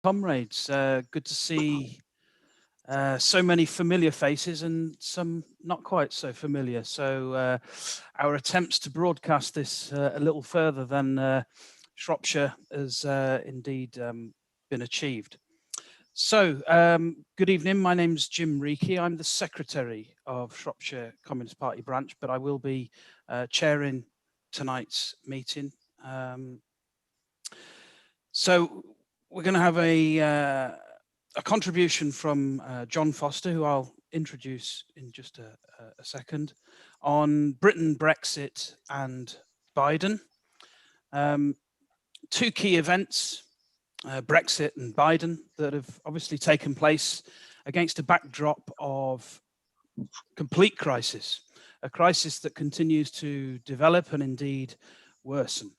Comrades, good to see so many familiar faces and some not quite so familiar. So our attempts to broadcast this a little further than Shropshire has indeed been achieved. So good evening, my name's Jim Reekie. I'm the Secretary of Shropshire Communist Party branch, but I will be chairing tonight's meeting. So we're going to have a contribution from John Foster, who I'll introduce in just a second, on Britain, Brexit and Biden. Two key events, Brexit and Biden, that have obviously taken place against a backdrop of complete crisis, a crisis that continues to develop and indeed worsen.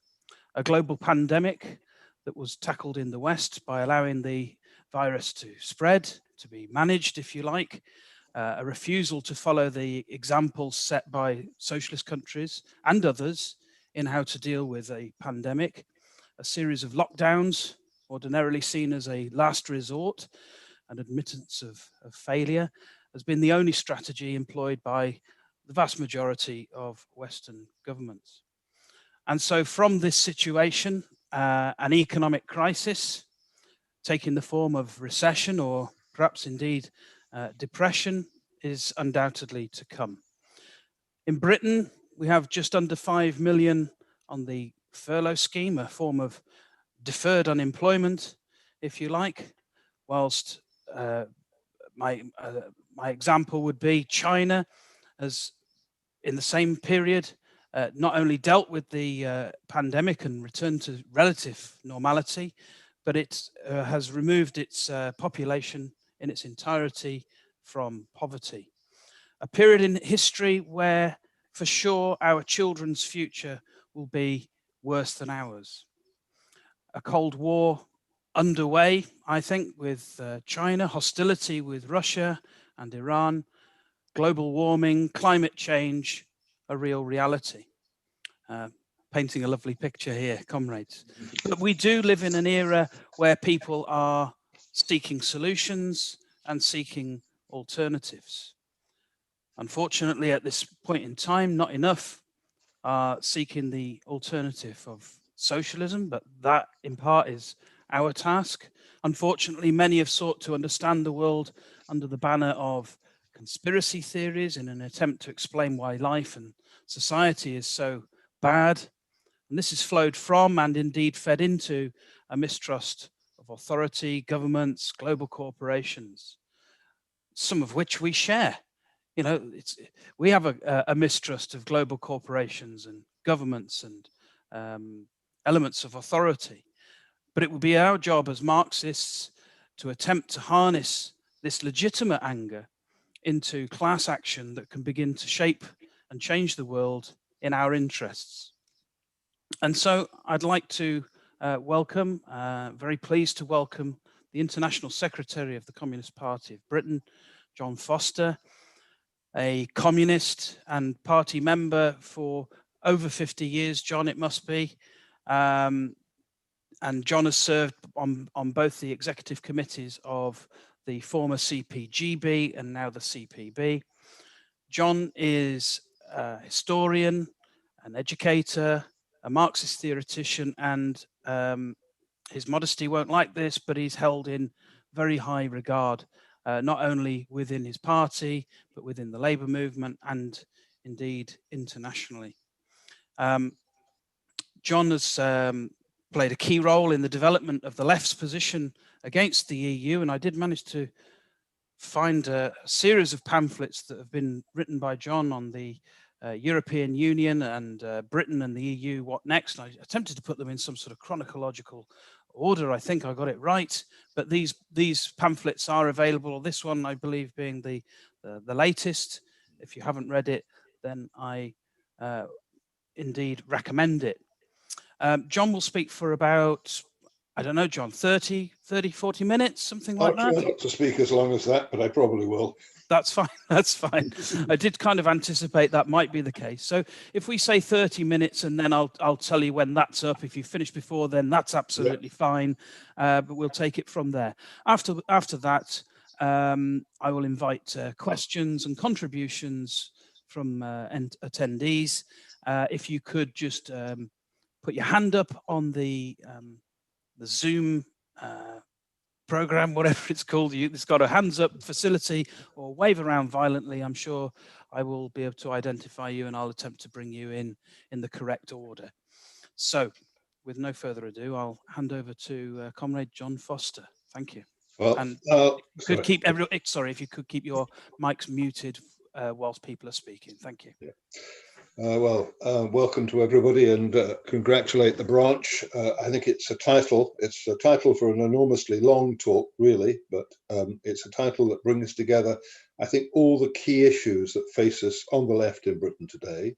A global pandemic that was tackled in the West by allowing the virus to spread, to be managed, if you like, a refusal to follow the examples set by socialist countries and others in how to deal with a pandemic, a series of lockdowns, ordinarily seen as a last resort, and admittance of failure, has been the only strategy employed by the vast majority of Western governments. And so from this situation, an economic crisis taking the form of recession or perhaps indeed depression is undoubtedly to come. In Britain, we have just under 5 million on the furlough scheme, a form of deferred unemployment, if you like, whilst my example would be China has, in the same period, not only dealt with the pandemic and returned to relative normality, but it has removed its population in its entirety from poverty. A period in history where, for sure, our children's future will be worse than ours. A Cold War underway, I think, with China, hostility with Russia and Iran, global warming, climate change, a real reality. Painting a lovely picture here, comrades. But we do live in an era where people are seeking solutions and seeking alternatives. Unfortunately, at this point in time, not enough are seeking the alternative of socialism, but that in part is our task. Unfortunately, many have sought to understand the world under the banner of conspiracy theories in an attempt to explain why life and society is so bad. And this has flowed from and indeed fed into a mistrust of authority, governments, global corporations, some of which we share. You know, we have a mistrust of global corporations and governments and elements of authority. But it would be our job as Marxists to attempt to harness this legitimate anger into class action that can begin to shape and change the world in our interests. And so I'd like to welcome, very pleased to welcome the International Secretary of the Communist Party of Britain, John Foster, a communist and party member for over 50 years, John, it must be. And John has served on both the executive committees of the former CPGB and now the CPB. John is a historian, an educator, a Marxist theoretician, and his modesty won't like this, but he's held in very high regard, not only within his party, but within the labour movement and indeed internationally. John has played a key role in the development of the left's position against the EU, and I did manage to find a series of pamphlets that have been written by John on the European Union and Britain and the EU, what next? I attempted to put them in some sort of chronological order. I think I got it right, but these pamphlets are available. This one, I believe, being the latest. If you haven't read it, then I indeed recommend it. John will speak for about I don't know, John, 30, 40 minutes, something like that? I'll try not to speak as long as that, but I probably will. That's fine. That's fine. I did kind of anticipate that might be the case. So if we say 30 minutes and then I'll tell you when that's up. If you finish before then, that's absolutely fine. But we'll take it from there. After that, I will invite questions and contributions from attendees. If you could just put your hand up on the Zoom program, whatever it's called, it's got a hands up facility, or wave around violently. I'm sure I will be able to identify you and I'll attempt to bring you in the correct order. So with no further ado, I'll hand over to Comrade John Foster. Thank you. Well, and sorry. If you could keep your mics muted whilst people are speaking. Thank you. Yeah. Welcome to everybody, and congratulate the branch. I think it's a title. It's a title for an enormously long talk, really, but it's a title that brings together, I think, all the key issues that face us on the left in Britain today.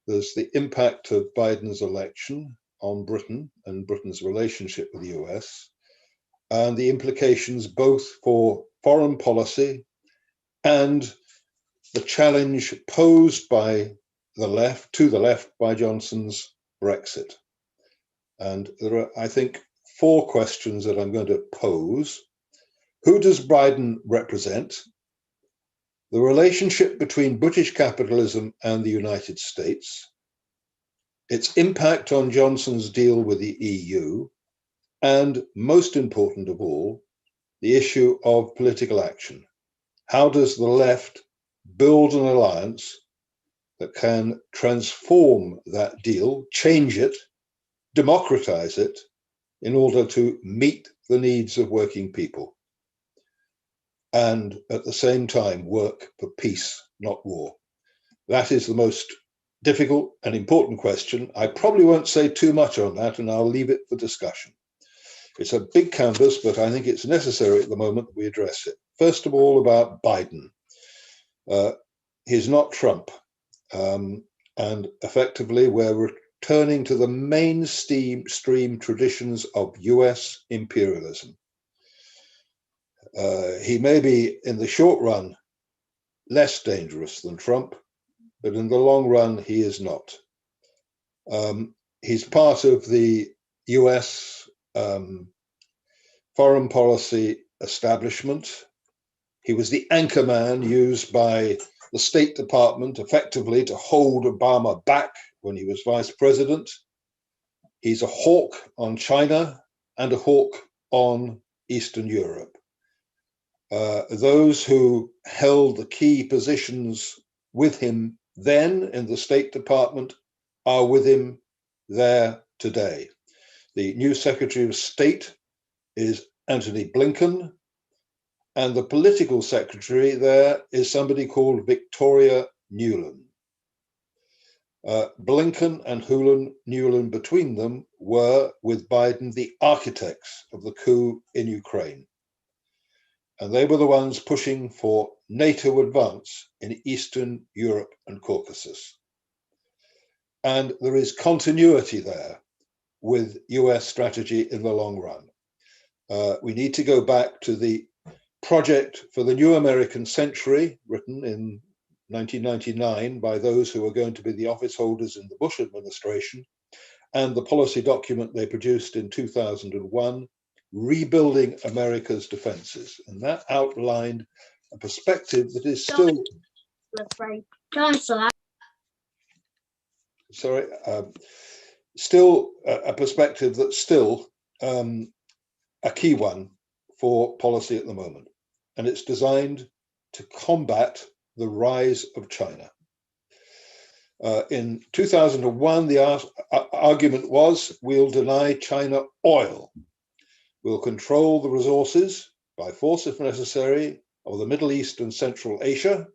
There's the impact of Biden's election on Britain and Britain's relationship with the US, and the implications both for foreign policy and the challenge posed by the left by Johnson's Brexit. And there are, I think, 4 questions that I'm going to pose. Who does Biden represent? The relationship between British capitalism and the United States, its impact on Johnson's deal with the EU, and most important of all, the issue of political action. How does the left build an alliance that can transform that deal, change it, democratize it, in order to meet the needs of working people, and at the same time work for peace, not war? That is the most difficult and important question. I probably won't say too much on that, and I'll leave it for discussion. It's a big canvas, but I think it's necessary at the moment that we address it. First of all, about Biden. He's not Trump. And effectively, we're returning to the mainstream traditions of US imperialism. He may be, in the short run, less dangerous than Trump, but in the long run, he is not. He's part of the US foreign policy establishment. He was the anchor man used by the State Department effectively to hold Obama back when he was vice president. He's a hawk on China and a hawk on Eastern Europe. Those who held the key positions with him then in the State Department are with him there today. The new Secretary of State is Antony Blinken, and the political secretary there is somebody called Victoria Nuland. Blinken and Nuland between them were, with Biden, the architects of the coup in Ukraine. And they were the ones pushing for NATO advance in Eastern Europe and Caucasus. And there is continuity there with US strategy in the long run. We need to go back to the project for the New American Century, written in 1999 by those who were going to be the office holders in the Bush administration, and the policy document they produced in 2001, Rebuilding America's Defenses. And that outlined a perspective that is still... Still a perspective that's still a key one for policy at the moment. And it's designed to combat the rise of China. In 2001, the argument was, we'll deny China oil. We'll control the resources by force, if necessary, of the Middle East and Central Asia.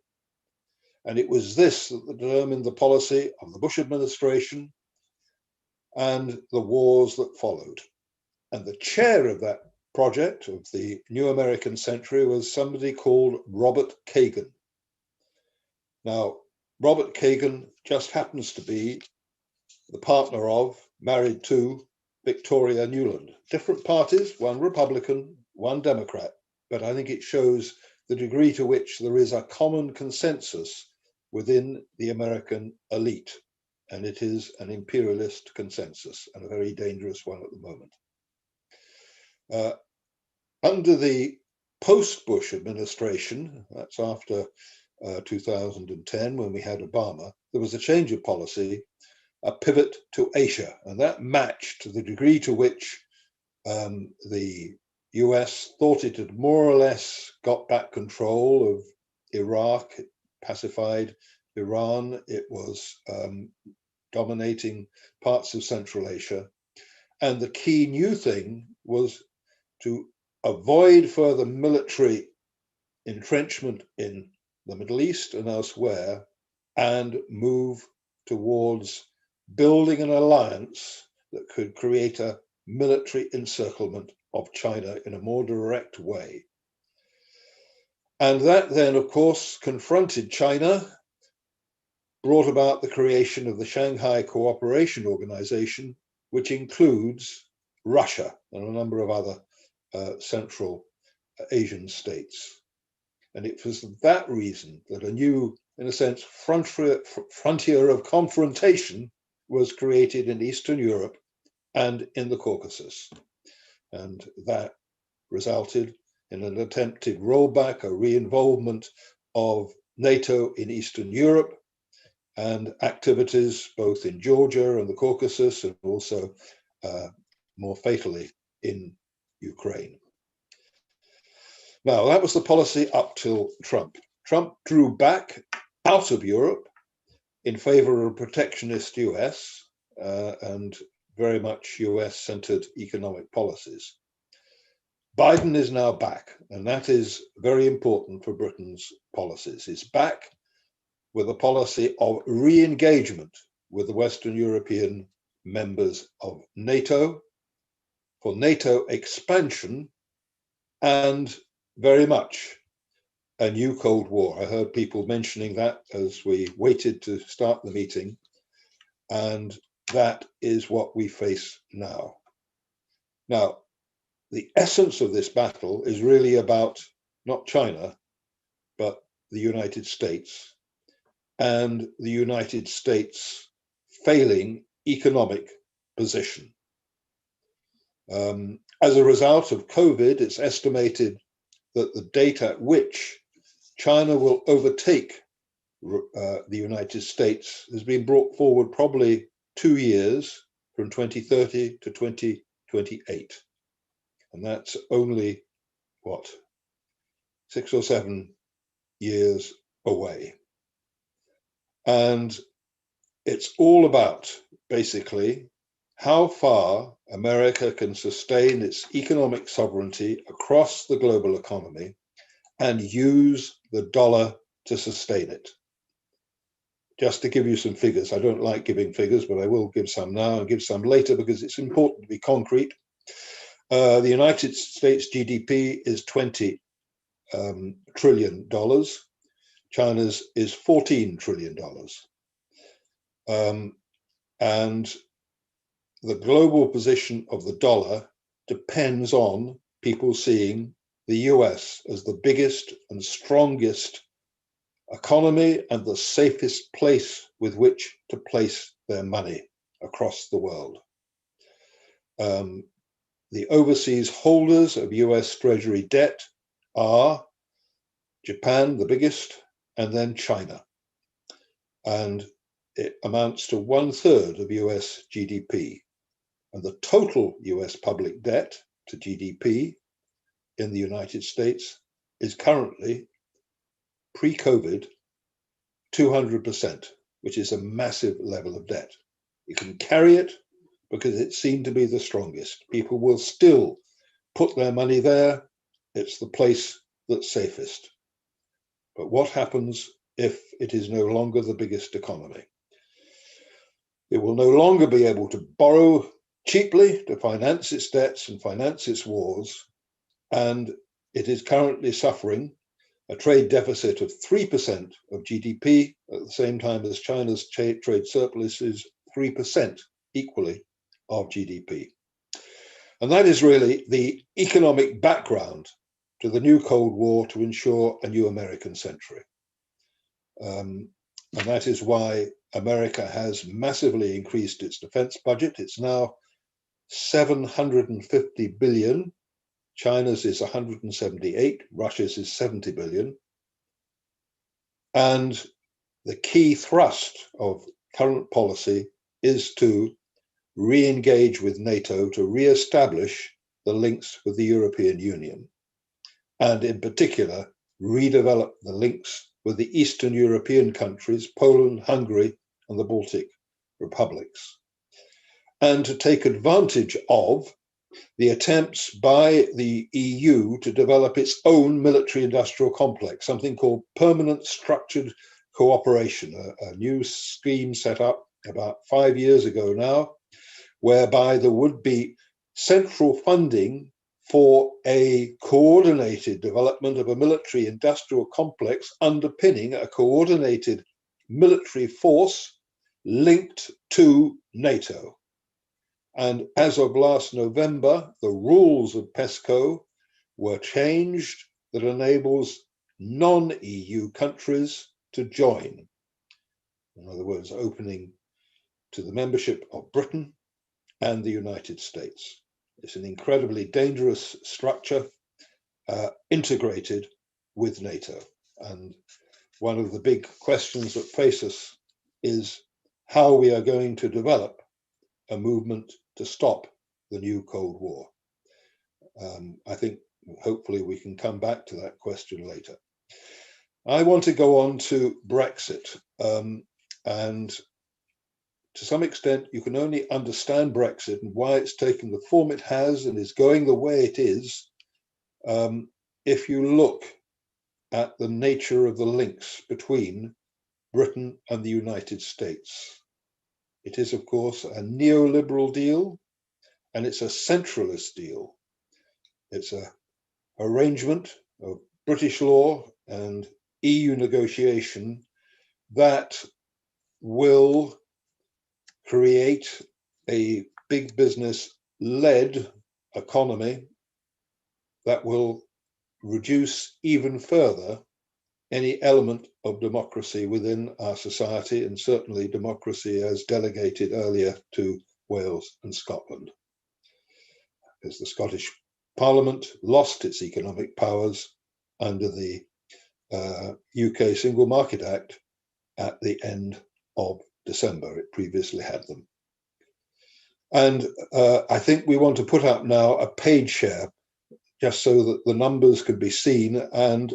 And it was this that determined the policy of the Bush administration and the wars that followed. And the chair of that project of the New American Century was somebody called Robert Kagan. Now, Robert Kagan just happens to be the partner of, married to, Victoria Nuland. Different parties, one Republican, one Democrat, but I think it shows the degree to which there is a common consensus within the American elite, and it is an imperialist consensus and a very dangerous one at the moment. Under the post-Bush administration, that's after 2010 when we had Obama, there was a change of policy, a pivot to Asia, and that matched the degree to which the US thought it had more or less got back control of Iraq, it pacified Iran, it was dominating parts of Central Asia. And the key new thing was to avoid further military entrenchment in the Middle East and elsewhere, and move towards building an alliance that could create a military encirclement of China in a more direct way. And that then, of course, confronted China, brought about the creation of the Shanghai Cooperation Organization, which includes Russia and a number of other Central Asian states. And it was for that reason that a new, in a sense, frontier of confrontation was created in Eastern Europe and in the Caucasus. And that resulted in an attempted rollback, a re-involvement of NATO in Eastern Europe, and activities both in Georgia and the Caucasus, and also more fatally in Ukraine. Now, that was the policy up till Trump. Trump drew back out of Europe in favor of a protectionist US and very much US-centered economic policies. Biden is now back, and that is very important for Britain's policies. He's back with a policy of re-engagement with the Western European members of NATO, for NATO expansion, and very much a new Cold War. I heard people mentioning that as we waited to start the meeting, and that is what we face now. Now, the essence of this battle is really about not China, but the United States, and the United States' failing economic position. As a result of COVID, it's estimated that the date at which China will overtake the United States has been brought forward probably 2 years, from 2030 to 2028. And that's only, what, 6 or 7 years away. And it's all about, basically, how far America can sustain its economic sovereignty across the global economy and use the dollar to sustain it. Just to give you some figures, I don't like giving figures, but I will give some now and give some later because it's important to be concrete. The United States GDP is $20 trillion. China's is $14 trillion. And the global position of the dollar depends on people seeing the US as the biggest and strongest economy and the safest place with which to place their money across the world. The overseas holders of US Treasury debt are Japan, the biggest, and then China. And it amounts to 1/3 of US GDP. And the total US public debt to GDP in the United States is currently, pre-COVID, 200%, which is a massive level of debt. You can carry it because it seemed to be the strongest. People will still put their money there. It's the place that's safest. But what happens if it is no longer the biggest economy? It will no longer be able to borrow cheaply to finance its debts and finance its wars, and it is currently suffering a trade deficit of 3% of GDP at the same time as China's trade surplus is 3% equally of GDP. And that is really the economic background to the new Cold War to ensure a new American century. And that is why America has massively increased its defense budget. It's now 750 billion. China's is 178, Russia's is 70 billion. And the key thrust of current policy is to re-engage with NATO, to re-establish the links with the European Union, and in particular, redevelop the links with the Eastern European countries, Poland, Hungary, and the Baltic republics, and to take advantage of the attempts by the EU to develop its own military-industrial complex, something called permanent structured cooperation, a new scheme set up about 5 years ago now, whereby there would be central funding for a coordinated development of a military industrial complex underpinning a coordinated military force linked to NATO. And as of last November, the rules of PESCO were changed that enables non-EU countries to join. In other words, opening to the membership of Britain and the United States. It's an incredibly dangerous structure integrated with NATO. And one of the big questions that face us is how we are going to develop a movement to stop the new Cold War. I think hopefully we can come back to that question later. I want to go on to Brexit. And to some extent, you can only understand Brexit and why it's taken the form it has and is going the way it is if you look at the nature of the links between Britain and the United States. It is, of course, a neoliberal deal, and it's a centralist deal. It's an arrangement of British law and EU negotiation that will create a big business-led economy that will reduce even further any element of democracy within our society, and certainly democracy as delegated earlier to Wales and Scotland. As the Scottish Parliament lost its economic powers under the UK Single Market Act at the end of December. It previously had them. And I think we want to put up now a page share just so that the numbers can be seen and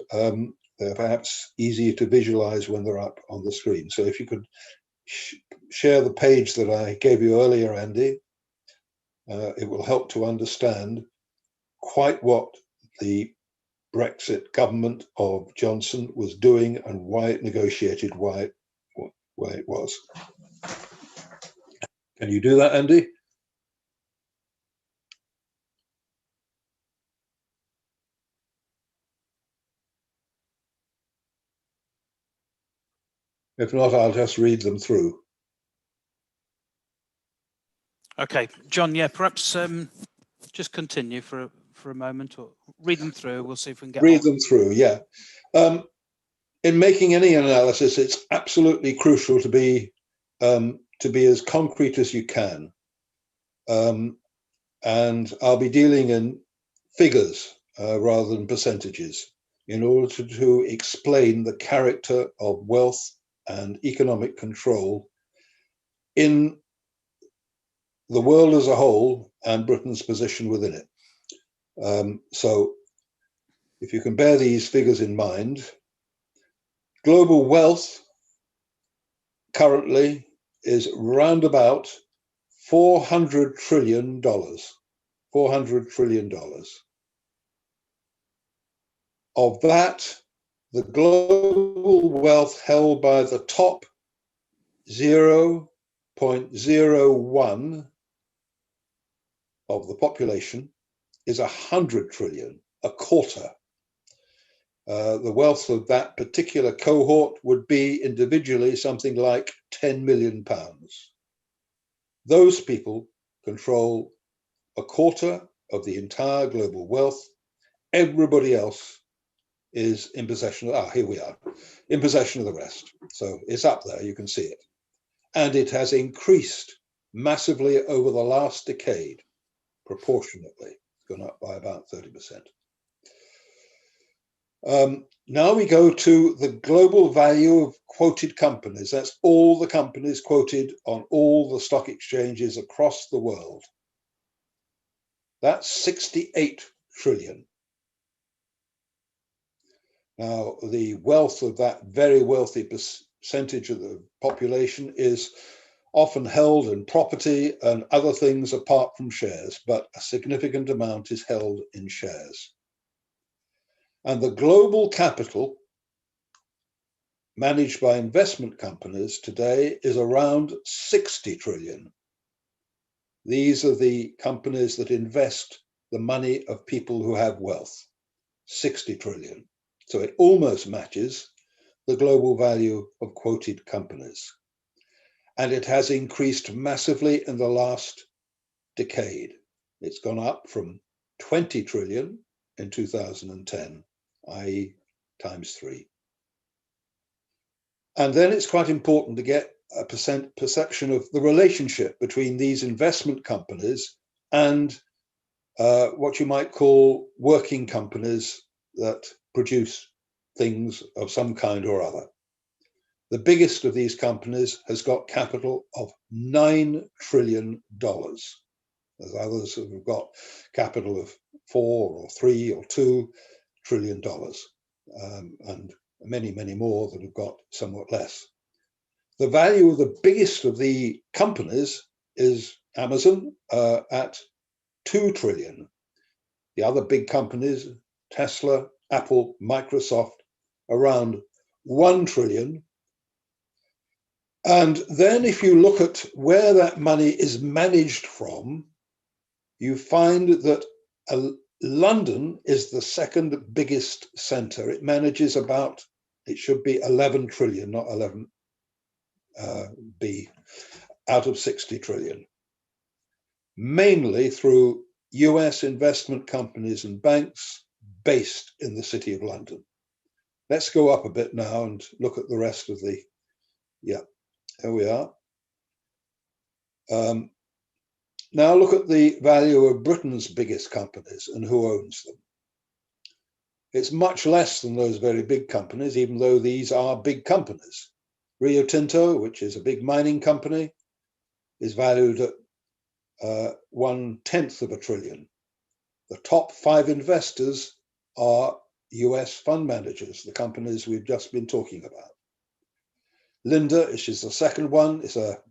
they're perhaps easier to visualize when they're up on the screen. So if you could share the page that I gave you earlier, Andy, it will help to understand quite what the Brexit government of Johnson was doing and why it negotiated why it was. Can you do that, Andy? If not, I'll just read them through. Okay, John, yeah, perhaps just continue for a moment or read them through. We'll see if we can get read them through, yeah. In making any analysis, it's absolutely crucial to be as concrete as you can. And I'll be dealing in figures rather than percentages in order to explain the character of wealth and economic control in the world as a whole and Britain's position within it. So if you can bear these figures in mind, global wealth currently is round about $400 trillion. $400 trillion. Of that, the global wealth held by the top 0.01 of the population is 100 trillion, a quarter. The wealth of that particular cohort would be individually something like 10 million pounds. Those people control a quarter of the entire global wealth. Everybody else is in possession of, here we are, in possession of the rest. So it's up there, you can see it. And it has increased massively over the last decade, proportionately. It's gone up by about 30%. Now we go to the global value of quoted companies. That's all the companies quoted on all the stock exchanges across the world. That's 68 trillion. Now, the wealth of that very wealthy percentage of the population is often held in property and other things apart from shares, but a significant amount is held in shares. And the global capital managed by investment companies today is around 60 trillion. These are the companies that invest the money of people who have wealth, 60 trillion. So it almost matches the global value of quoted companies. And it has increased massively in the last decade. It's gone up from 20 trillion in 2010, i.e. times 3. And then it's quite important to get a perception of the relationship between these investment companies and what you might call working companies that produce things of some kind or other. The biggest of these companies has got capital of $9 trillion. There's others who have got capital of 4 or 3 or $2 trillion, and many, many more that have got somewhat less. The value of the biggest of the companies is Amazon at 2 trillion. The other big companies, Tesla, Apple, Microsoft, around 1 trillion. And then if you look at where that money is managed from, you find that London is the second biggest center. It manages about, it should be 11 trillion, not 11 B, out of 60 trillion. Mainly through US investment companies and banks based in the City of London. Let's go up a bit now and look at the rest of the, yeah, here we are. Now look at the value of Britain's biggest companies and who owns them. It's much less than those very big companies, even though these are big companies. Rio Tinto, which is a big mining company, is valued at 1/10 of a trillion. The top 5 investors are US fund managers, the companies we've just been talking about. Linde, which is the second one, is a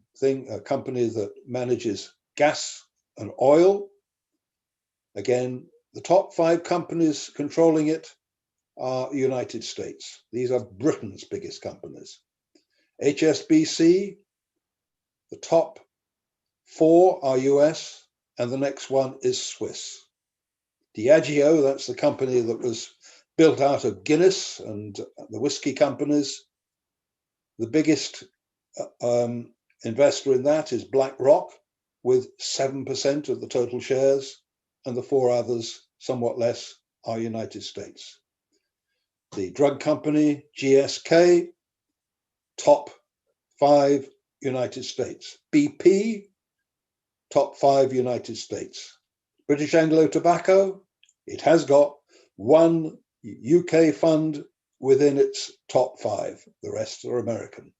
company that manages gas and oil. Again, the top 5 companies controlling it are United States. These are Britain's biggest companies. HSBC, the top 4 are US, and the next one is Swiss. Diageo, that's the company that was built out of Guinness and the whiskey companies. The biggest investor in that is BlackRock, with 7% of the total shares, and the 4 others, somewhat less, are United States. The drug company, GSK, top 5 United States. BP, top 5 United States. British Anglo Tobacco, it has got 1 UK fund within its top 5. The rest are American.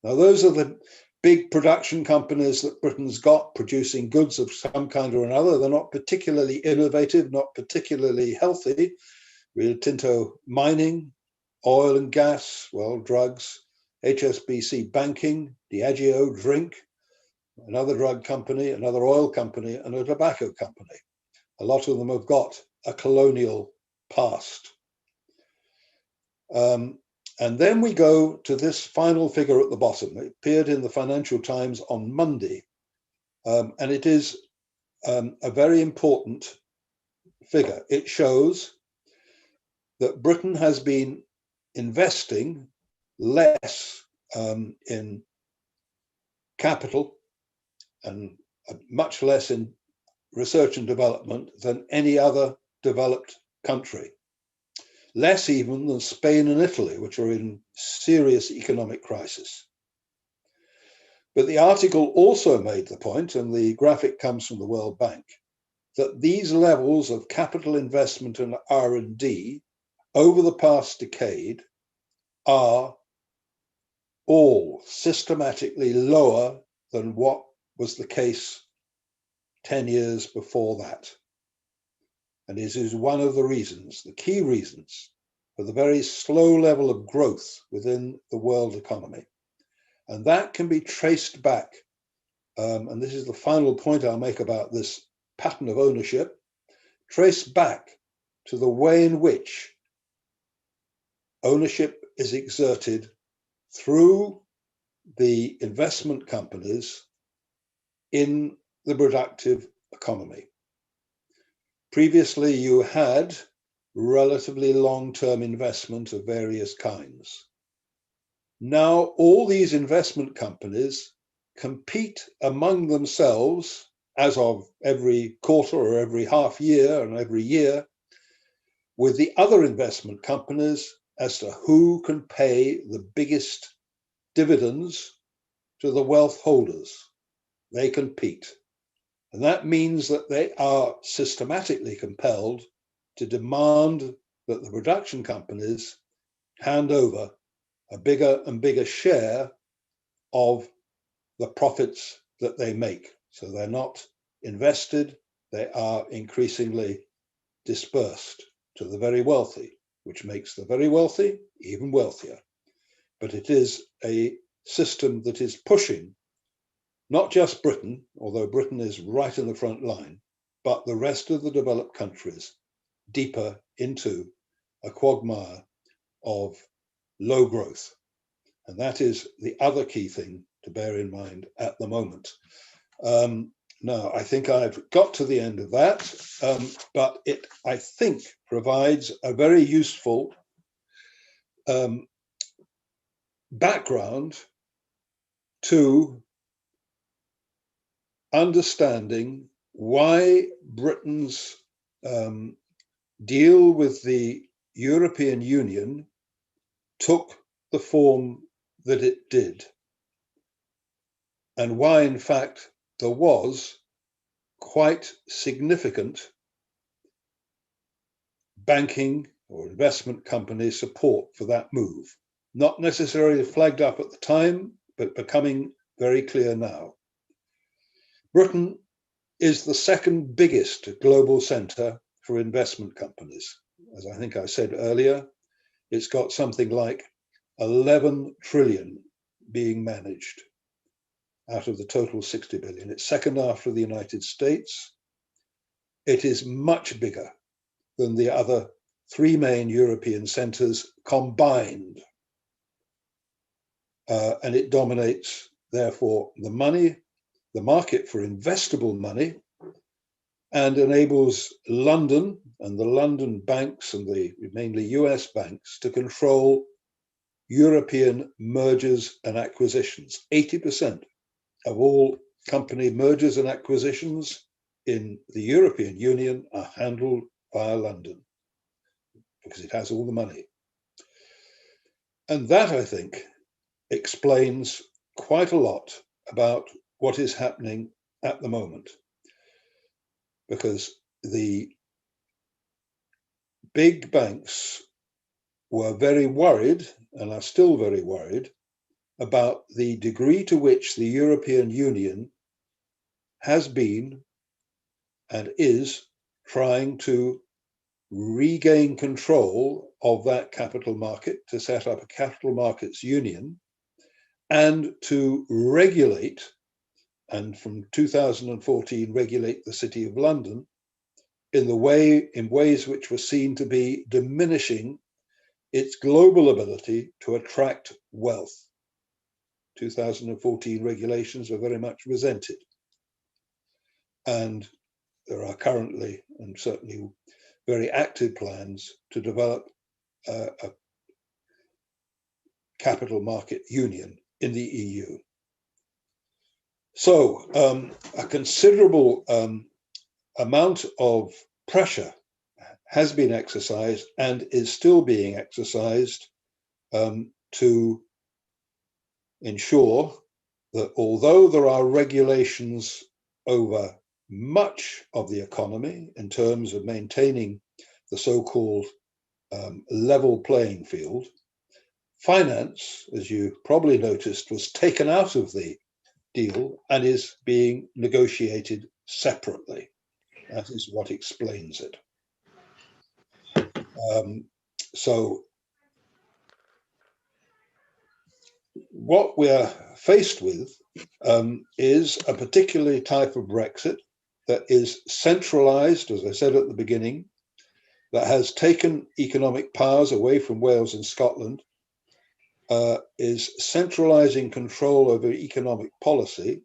Now, those are the big production companies that Britain's got, producing goods of some kind or another. They're not particularly innovative, not particularly healthy. Rio Tinto mining, oil and gas, well, drugs, HSBC banking, Diageo drink, another drug company, another oil company, and a tobacco company. A lot of them have got a colonial past. And then we go to this final figure at the bottom. It appeared in the Financial Times on Monday, and it is a very important figure. It shows that Britain has been investing less in capital and much less in research and development than any other developed country, less even than Spain and Italy, which are in serious economic crisis. But the article also made the point, and the graphic comes from the World Bank, that these levels of capital investment and R&D over the past decade are all systematically lower than what was the case 10 years before that. And this is one of the reasons, the key reasons, for the very slow level of growth within the world economy. And that can be traced back, and this is the final point I'll make about this pattern of ownership, traced back to the way in which ownership is exerted through the investment companies in the productive economy. Previously, you had relatively long-term investment of various kinds. Now, all these investment companies compete among themselves as of every quarter or every half year and every year with the other investment companies as to who can pay the biggest dividends to the wealth holders. They compete. And that means that they are systematically compelled to demand that the production companies hand over a bigger and bigger share of the profits that they make. So they're not invested, they are increasingly dispersed to the very wealthy, which makes the very wealthy even wealthier. But it is a system that is pushing not just Britain, although Britain is right in the front line, but the rest of the developed countries deeper into a quagmire of low growth. And that is the other key thing to bear in mind at the moment. Now, I think I've got to the end of that, but it, I think, provides a very useful background to understanding why Britain's deal with the European Union took the form that it did, and why, in fact, there was quite significant banking or investment company support for that move. Not necessarily flagged up at the time, but becoming very clear now. Britain is the second biggest global centre for investment companies. As I think I said earlier, it's got something like 11 trillion being managed out of the total 60 billion. It's second after the United States. It is much bigger than the other three main European centres combined. And it dominates, therefore, the market for investable money, and enables London and the London banks and the mainly US banks to control European mergers and acquisitions. 80% of all company mergers and acquisitions in the European Union are handled via London because it has all the money. And that, I think, explains quite a lot about what is happening at the moment, because the big banks were very worried, and are still very worried, about the degree to which the European Union has been and is trying to regain control of that capital market, to set up a capital markets union, and to regulate, and from 2014 regulate the City of London in ways which were seen to be diminishing its global ability to attract wealth. 2014 regulations are very much resented. And there are currently, and certainly very active plans to develop a capital market union in the EU. So a considerable amount of pressure has been exercised and is still being exercised to ensure that although there are regulations over much of the economy in terms of maintaining the so-called level playing field, finance, as you probably noticed, was taken out of the deal and is being negotiated separately. That is what explains it. So what we're faced with is a particular type of Brexit that is centralized, as I said at the beginning, that has taken economic powers away from Wales and Scotland, is centralizing control over economic policy,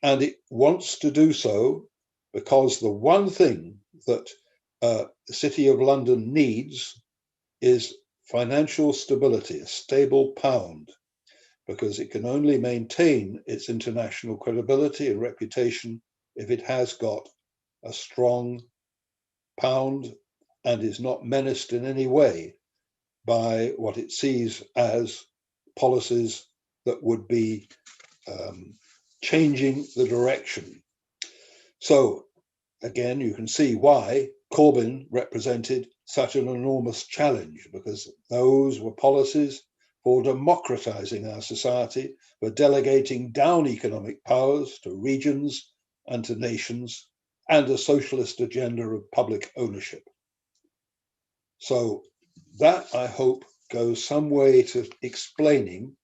and it wants to do so because the one thing that the City of London needs is financial stability, a stable pound, because it can only maintain its international credibility and reputation if it has got a strong pound and is not menaced in any way by what it sees as policies that would be changing the direction. So again, you can see why Corbyn represented such an enormous challenge, because those were policies for democratizing our society, for delegating down economic powers to regions and to nations, and a socialist agenda of public ownership. So that, I hope, goes some way to explaining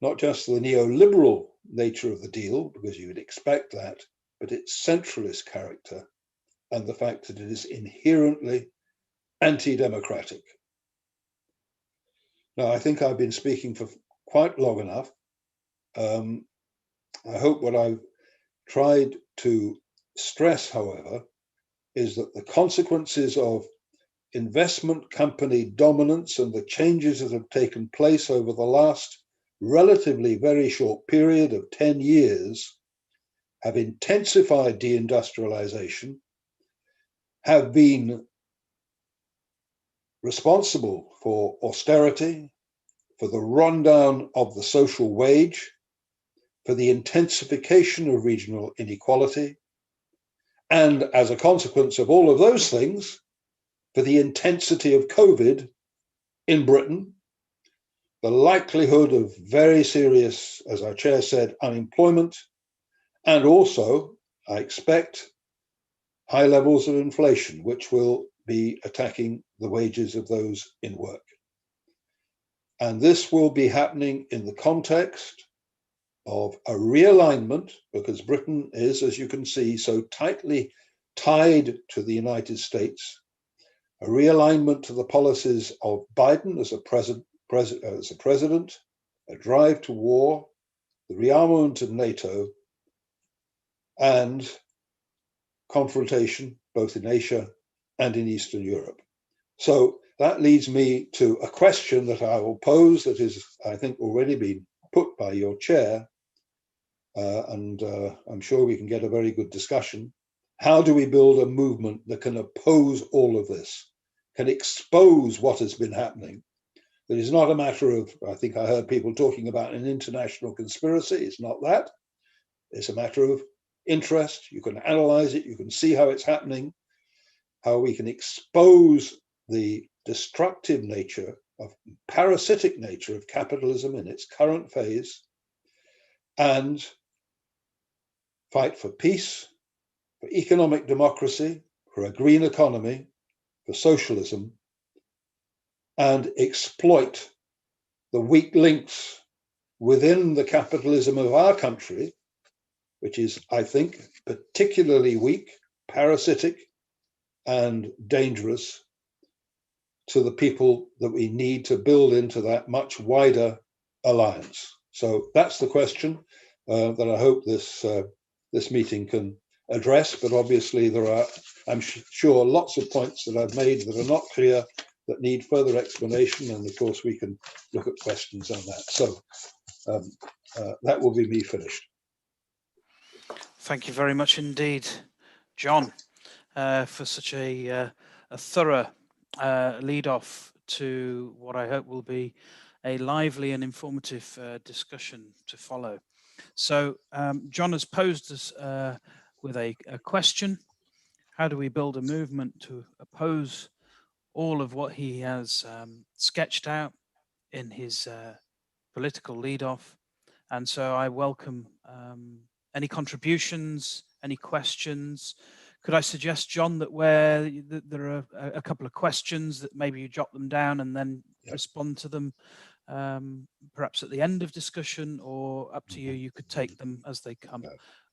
not just the neoliberal nature of the deal, because you would expect that, but its centralist character and the fact that it is inherently anti-democratic. Now, I think I've been speaking for quite long enough. I hope what I've tried to stress, however, is that the consequences of investment company dominance and the changes that have taken place over the last relatively very short period of 10 years have intensified deindustrialization, have been responsible for austerity, for the rundown of the social wage, for the intensification of regional inequality, and as a consequence of all of those things, for the intensity of COVID in Britain, the likelihood of very serious, as our chair said, unemployment, and also, I expect, high levels of inflation, which will be attacking the wages of those in work. And this will be happening in the context of a realignment, because Britain is, as you can see, so tightly tied to the United States, a realignment to the policies of Biden as a president, a drive to war, the rearmament of NATO, and confrontation both in Asia and in Eastern Europe. So that leads me to a question that I will pose that is, I think, already been put by your chair, and I'm sure we can get a very good discussion. How do we build a movement that can oppose all of this, can expose what has been happening? That is not a matter of, I think I heard people talking about an international conspiracy. It's not that. It's a matter of interest. You can analyze it. You can see how it's happening, how we can expose the destructive nature of parasitic nature of capitalism in its current phase, and fight for peace, for economic democracy, for a green economy, for socialism, and exploit the weak links within the capitalism of our country, which is, I think, particularly weak, parasitic, and dangerous to the people that we need to build into that much wider alliance. So that's the question that I hope this meeting can address. But obviously there are, I'm sure, lots of points that I've made that are not clear, that need further explanation. And of course, we can look at questions on that. So that will be me finished. Thank you very much indeed, John, for such a thorough lead off to what I hope will be a lively and informative discussion to follow. So John has posed us with a question. How do we build a movement to oppose all of what he has sketched out in his political lead-off? And so I welcome any contributions, any questions. Could I suggest, John, that where there are a couple of questions, that maybe you jot them down and then respond to them, perhaps at the end of discussion, or up to you, you could take them as they come.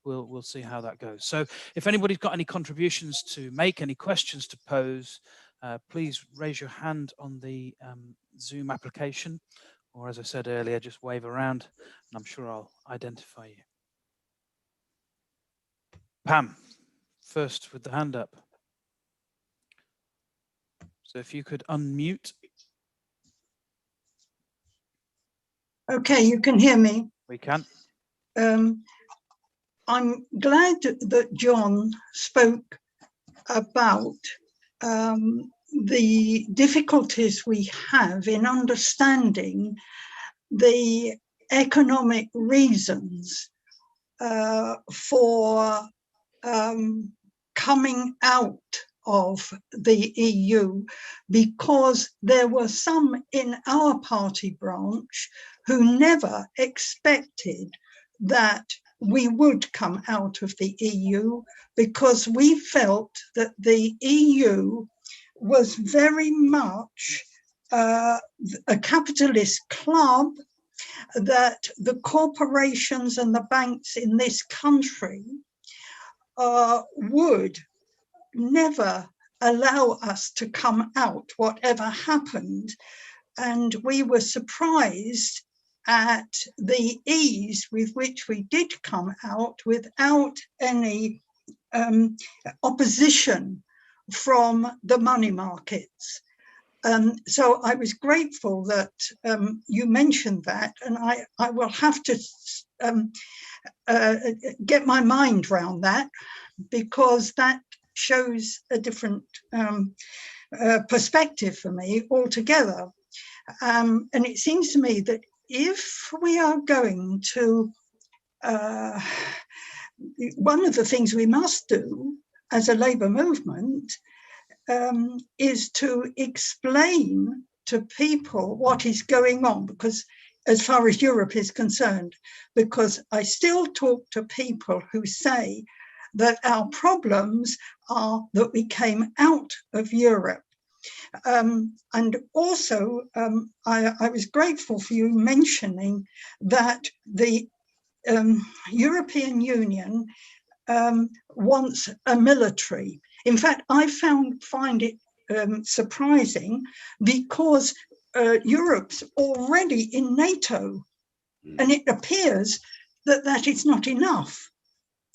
We'll see how that goes. So if anybody's got any contributions to make, any questions to pose, please raise your hand on the Zoom application, or as I said earlier, just wave around and I'm sure I'll identify you. Pam, first with the hand up. So if you could unmute. Okay, you can hear me. We can. I'm glad that John spoke about the difficulties we have in understanding the economic reasons for coming out of the EU, because there were some in our party branch who never expected that we would come out of the EU, because we felt that the EU was very much a capitalist club, that the corporations and the banks in this country would never allow us to come out, whatever happened. And we were surprised at the ease with which we did come out without any opposition from the money markets. So I was grateful that you mentioned that, and I will have to get my mind around that, because that shows a different perspective for me altogether. And it seems to me that if we are going to, one of the things we must do as a labour movement is to explain to people what is going on, because as far as Europe is concerned, because I still talk to people who say that our problems are that we came out of Europe. And also, I was grateful for you mentioning that the European Union wants a military. In fact, I find it surprising, because Europe's already in NATO, and it appears that that is not enough.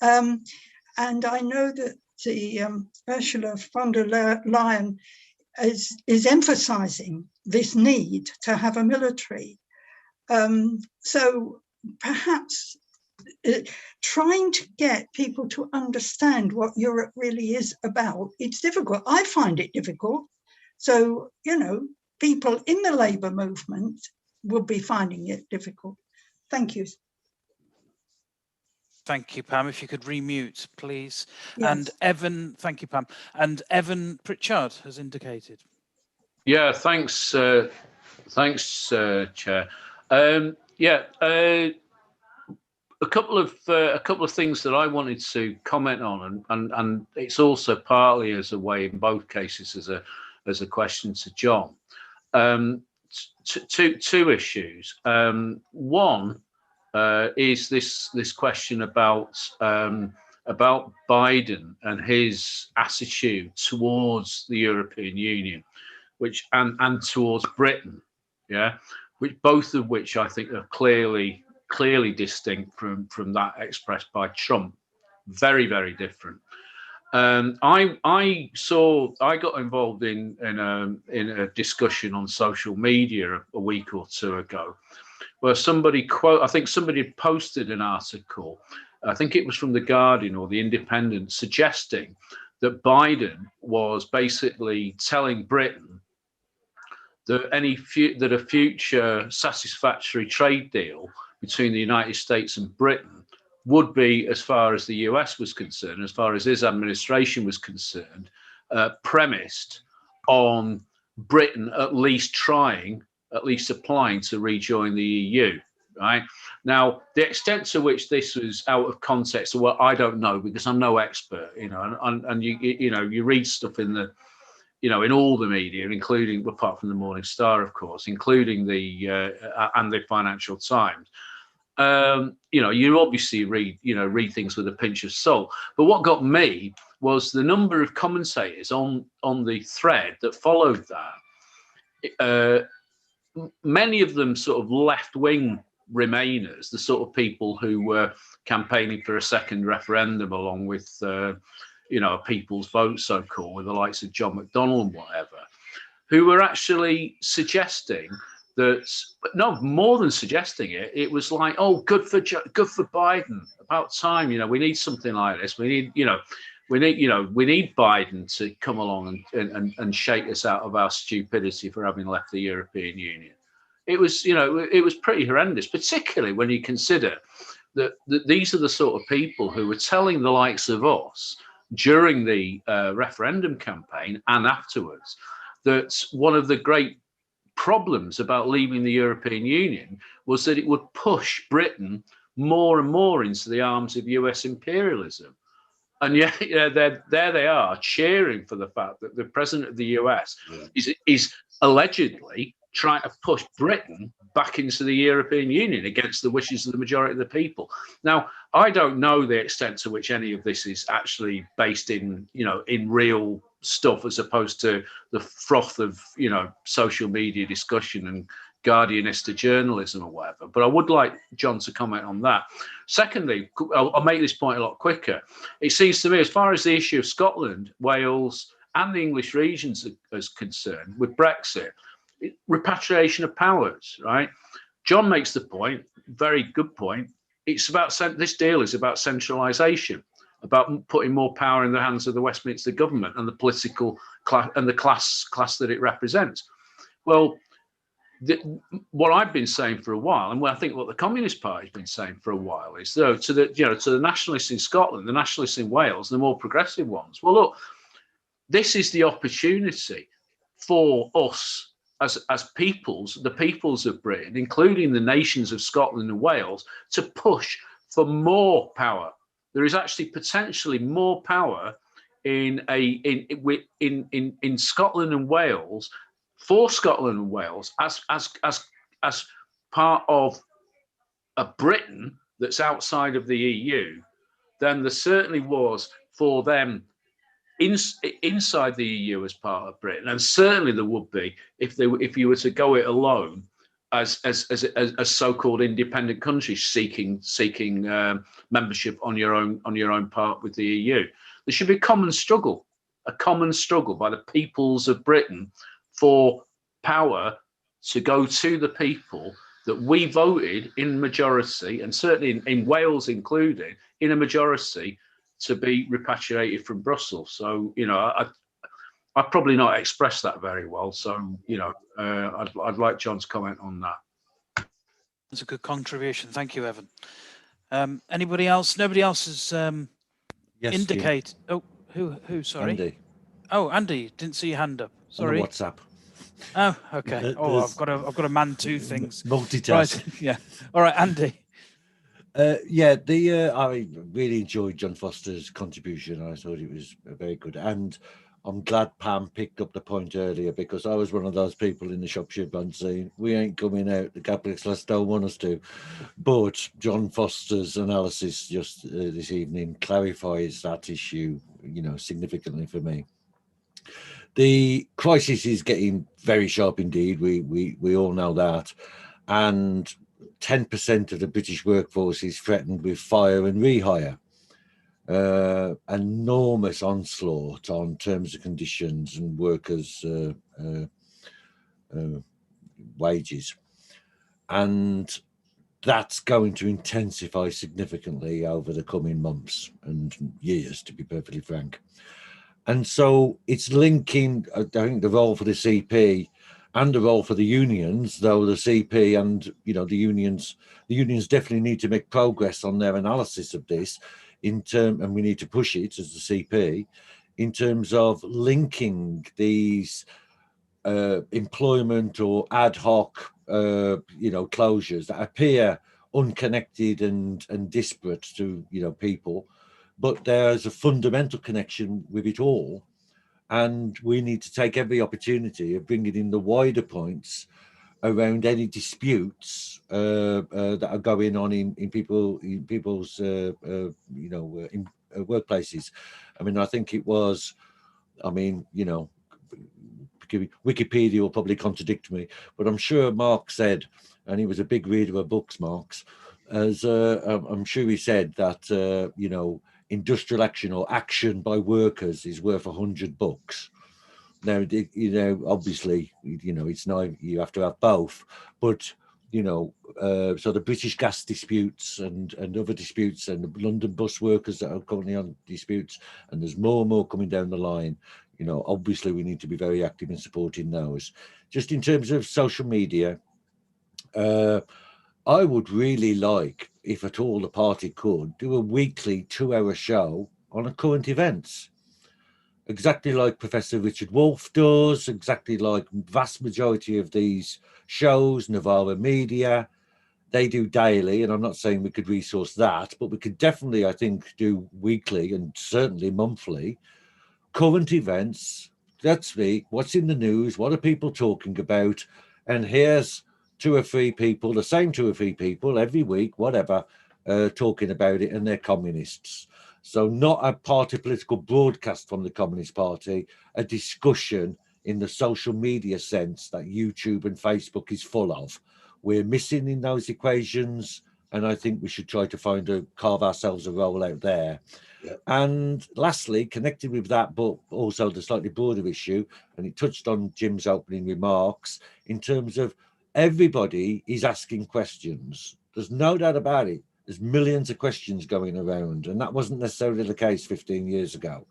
And I know that the Ursula von der Leyen is emphasizing this need to have a military. So perhaps trying to get people to understand what Europe really is about, it's difficult. I find it difficult. So, you know, people in the labour movement will be finding it difficult. Thank you. Thank you, Pam. If you could remute, please. Yes. And Evan, thank you, Pam. And Evan Pritchard has indicated. Yeah, thanks, Chair. A couple of things that I wanted to comment on, and it's also partly as a way, in both cases, as a question to John. Two issues. One is this question about Biden and his attitude towards the European Union, which and towards Britain, which both of which I think are clearly distinct from that expressed by Trump. Very, very different. I got involved in a discussion on social media a week or two ago, where somebody had posted an article I think it was from the Guardian or the Independent, suggesting that Biden was basically telling Britain that that a future satisfactory trade deal between the United States and Britain would be, as far as the US was concerned, as far as his administration was concerned, premised on Britain at least applying to rejoin the EU. Right now, the extent to which this was out of context, well, I don't know, because I'm no expert, and you read stuff in the, in all the media, including, apart from the Morning Star, of course, including the and the Financial Times. You obviously read things with a pinch of salt. But what got me was the number of commentators on the thread that followed that. Many of them sort of left-wing Remainers, the sort of people who were campaigning for a second referendum, along with a people's vote, so-called, with the likes of John McDonnell and whatever, who were actually suggesting that, no, more than suggesting it, it was like, oh, good for Biden, about time, we need something like this. We need Biden to come along and shake us out of our stupidity for having left the European Union. It was pretty horrendous, particularly when you consider that these are the sort of people who were telling the likes of us during the referendum campaign and afterwards that one of the great problems about leaving the European Union was that it would push Britain more and more into the arms of US imperialism. And yet, there they are cheering for the fact that the president of the US is allegedly trying to push Britain back into the European Union against the wishes of the majority of the people. Now, I don't know the extent to which any of this is actually based in real stuff, as opposed to the froth of, social media discussion and Guardianista journalism or whatever. But I would like John to comment on that. Secondly, I'll make this point a lot quicker. It seems to me, as far as the issue of Scotland, Wales, and the English regions is concerned, with Brexit, repatriation of powers, right? John makes the point, very good point. It's about this deal is about centralisation, about putting more power in the hands of the Westminster government and the political class and the class that it represents. Well, what I've been saying for a while, and I think what the Communist Party has been saying for a while, is though to the nationalists in Scotland, the nationalists in Wales, the more progressive ones. Well, look, this is the opportunity for us as peoples, the peoples of Britain, including the nations of Scotland and Wales, to push for more power. There is actually potentially more power in Scotland and Wales, for Scotland and Wales, as part of a Britain that's outside of the EU, than there certainly was for them inside the EU as part of Britain, and certainly there would be if you were to go it alone as so-called independent countries seeking membership on your own part with the EU. There should be a common struggle by the peoples of Britain for power to go to the people that we voted in majority, and certainly in Wales included, in a majority, to be repatriated from Brussels. So, I've probably not expressed that very well. So, I'd like John's comment on that. That's a good contribution. Thank you, Evan. Anybody else? Nobody else has indicated. Oh, who? Sorry. Andy. Oh, Andy, didn't see your hand up. Sorry. On WhatsApp. Oh, okay. I've got to man two things. Multitask. Right. Yeah. All right, Andy. I really enjoyed John Foster's contribution. I thought it was very good, and I'm glad Pam picked up the point earlier, because I was one of those people in the Shropshire band saying we ain't coming out. The capitalists don't want us to. But John Foster's analysis just this evening clarifies that issue, significantly for me. The crisis is getting very sharp indeed. We all know that, and 10% of the British workforce is threatened with fire and rehire. Enormous onslaught on terms and conditions and workers' wages. And that's going to intensify significantly over the coming months and years, to be perfectly frank. And so it's linking, I think, the role for the CP and the role for the unions, though the CP and the unions definitely need to make progress on their analysis of this and we need to push it as the CP in terms of linking these employment or ad hoc closures that appear unconnected and disparate to people, but there's a fundamental connection with it all. And we need to take every opportunity of bringing in the wider points around any disputes that are going on in people's workplaces. I mean, I think it was, Wikipedia will probably contradict me, but I'm sure Mark said, and he was a big reader of books, Marx, as I'm sure he said that, industrial action or action by workers is worth 100 books. Now, obviously, it's not, you have to have both, but, so the British gas disputes and other disputes and the London bus workers that are currently on disputes, and there's more and more coming down the line, obviously we need to be very active in supporting those. Just in terms of social media, I would really like, if at all the party could, do a weekly 2-hour show on a current events. Exactly like Professor Richard Wolff does, exactly like vast majority of these shows, Novara Media, they do daily, and I'm not saying we could resource that, but we could definitely, I think, do weekly and certainly monthly current events. Let's see what's in the news, what are people talking about, and here's 2 or 3 people, the same 2 or 3 people every week, whatever, talking about it, and they're communists. So not a party political broadcast from the Communist Party, a discussion in the social media sense that YouTube and Facebook is full of. We're missing in those equations, and I think we should try to carve ourselves a role out there. Yep. And lastly, connected with that, but also the slightly broader issue, and it touched on Jim's opening remarks, in terms of everybody is asking questions. There's no doubt about it. There's millions of questions going around, and that wasn't necessarily the case 15 years ago,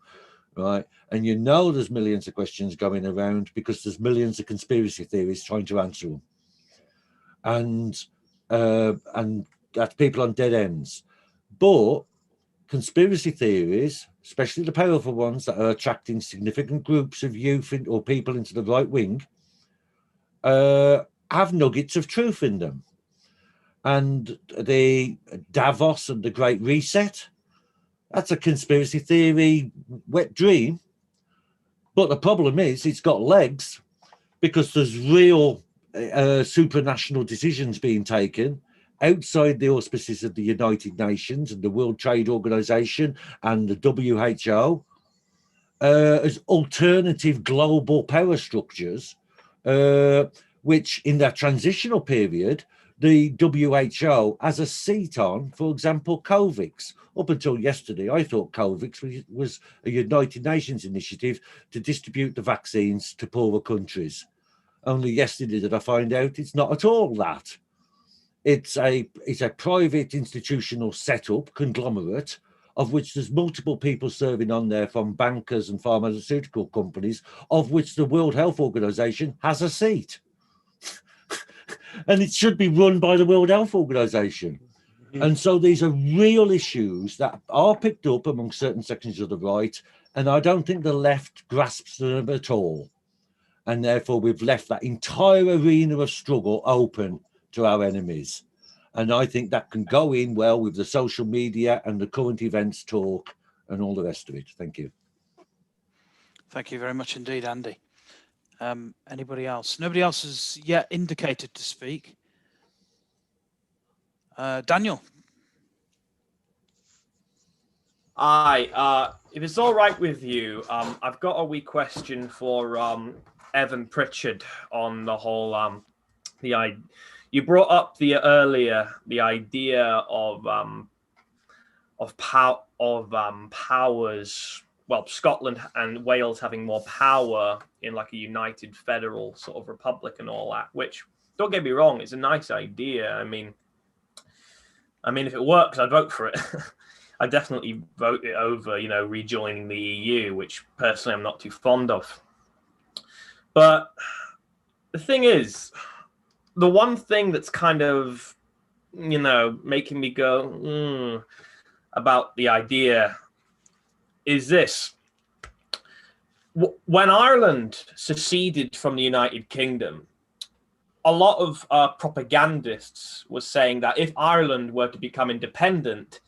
right? And there's millions of questions going around because there's millions of conspiracy theories trying to answer them. And that's people on dead ends. But conspiracy theories, especially the powerful ones that are attracting significant groups of youth or people into the right wing, have nuggets of truth in them. And the Davos and the Great Reset, that's a conspiracy theory wet dream. But the problem is it's got legs because there's real supranational decisions being taken outside the auspices of the United Nations and the World Trade Organization and the WHO as alternative global power structures, which in that transitional period, the WHO has a seat on, for example, COVIX. Up until yesterday, I thought COVIX was a United Nations initiative to distribute the vaccines to poorer countries. Only yesterday did I find out it's not at all that. It's a private institutional setup, conglomerate, of which there's multiple people serving on there from bankers and pharmaceutical companies, of which the World Health Organization has a seat. And it should be run by the World Health Organization. And so these are real issues that are picked up among certain sections of the right, and I don't think the left grasps them at all. And therefore, we've left that entire arena of struggle open to our enemies. And I think that can go in well with the social media and the current events talk and all the rest of it. Thank you. Thank you very much indeed, Andy. Anybody else? Nobody else has yet indicated to speak. Daniel. Hi, if it's all right with you, I've got a wee question for Evan Pritchard on the whole. You brought up the idea of powers. Well, Scotland and Wales having more power in like a united federal sort of republic and all that. Which, don't get me wrong, it's a nice idea. I mean, I mean, if it works, I'd vote for it. I definitely vote it over, rejoining the EU, which personally I'm not too fond of. But the thing is, the one thing that's kind of, making me go, about the idea is this. When Ireland seceded from the United Kingdom, a lot of propagandists were saying that if Ireland were to become independent,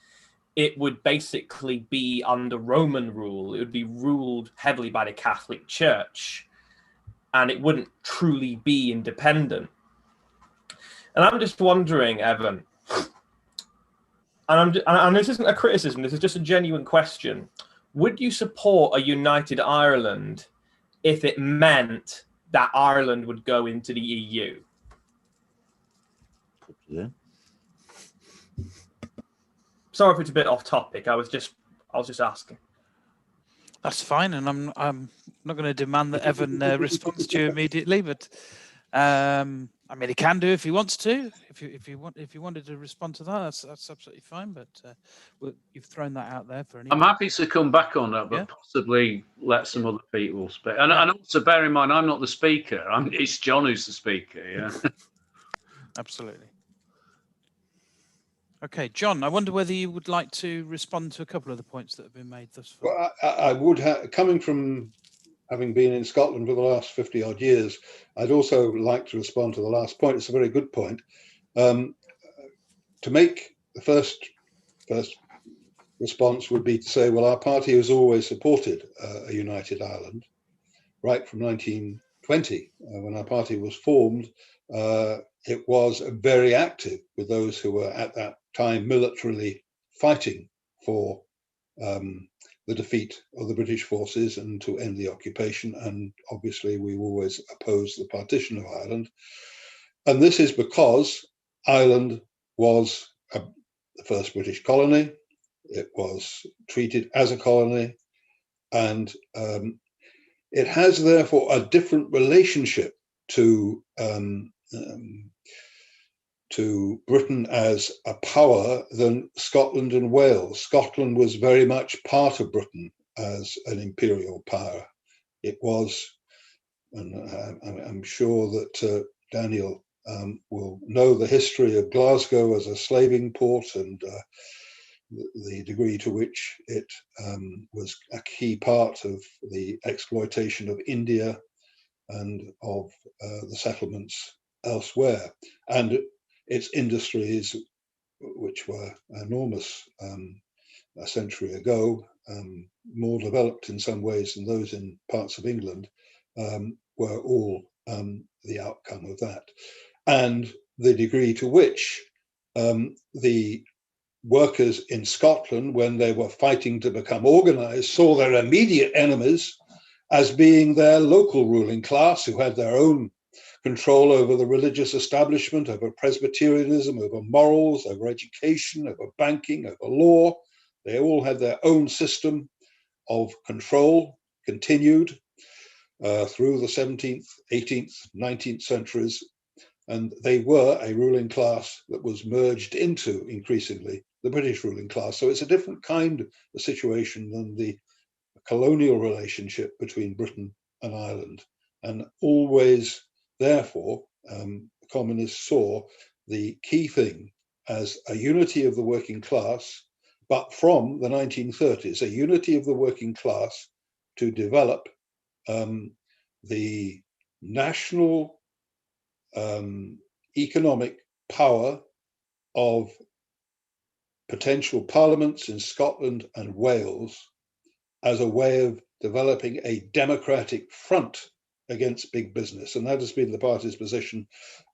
it would basically be under Roman rule. It would be ruled heavily by the Catholic Church, and it wouldn't truly be independent. And I'm just wondering, Evan, and this isn't a criticism, this is just a genuine question. Would you support a united Ireland if it meant that Ireland would go into the EU? Yeah. Sorry if it's a bit off topic. I was just asking. That's fine, and I'm not going to demand that Evan responds to you immediately, but I mean, he can do if he wants to. If you wanted to respond to that, that's absolutely fine. But you've thrown that out there for any. I'm happy to come back on that, but possibly let some other people speak. And also bear in mind, I'm not the speaker. It's John who's the speaker. Yeah. Absolutely. Okay, John, I wonder whether you would like to respond to a couple of the points that have been made thus far. Well, I would have, coming from having been in Scotland for the last 50 odd years, I'd also like to respond to the last point. It's a very good point. To make the first response would be to say, well, our party has always supported a united Ireland, right from 1920, when our party was formed. It was very active with those who were at that time militarily fighting for the defeat of the British forces and to end the occupation. And obviously we always opposed the partition of Ireland. And this is because Ireland was the first British colony. It was treated as a colony, and it has therefore a different relationship to Britain as a power than Scotland and Wales. Scotland was very much part of Britain as an imperial power. It was, and I'm sure that Daniel will know the history of Glasgow as a slaving port and the degree to which it was a key part of the exploitation of India and of the settlements elsewhere. And its industries, which were enormous a century ago, more developed in some ways than those in parts of England, were all the outcome of that. And the degree to which the workers in Scotland, when they were fighting to become organized, saw their immediate enemies as being their local ruling class, who had their own control over the religious establishment, over Presbyterianism, over morals, over education, over banking, over law. They all had their own system of control, continued through the 17th, 18th, 19th centuries. And they were a ruling class that was merged into, increasingly, the British ruling class. So it's a different kind of situation than the colonial relationship between Britain and Ireland. And always, therefore, the communists saw the key thing as a unity of the working class, but from the 1930s, a unity of the working class to develop the national economic power of potential parliaments in Scotland and Wales as a way of developing a democratic front against big business. And that has been the party's position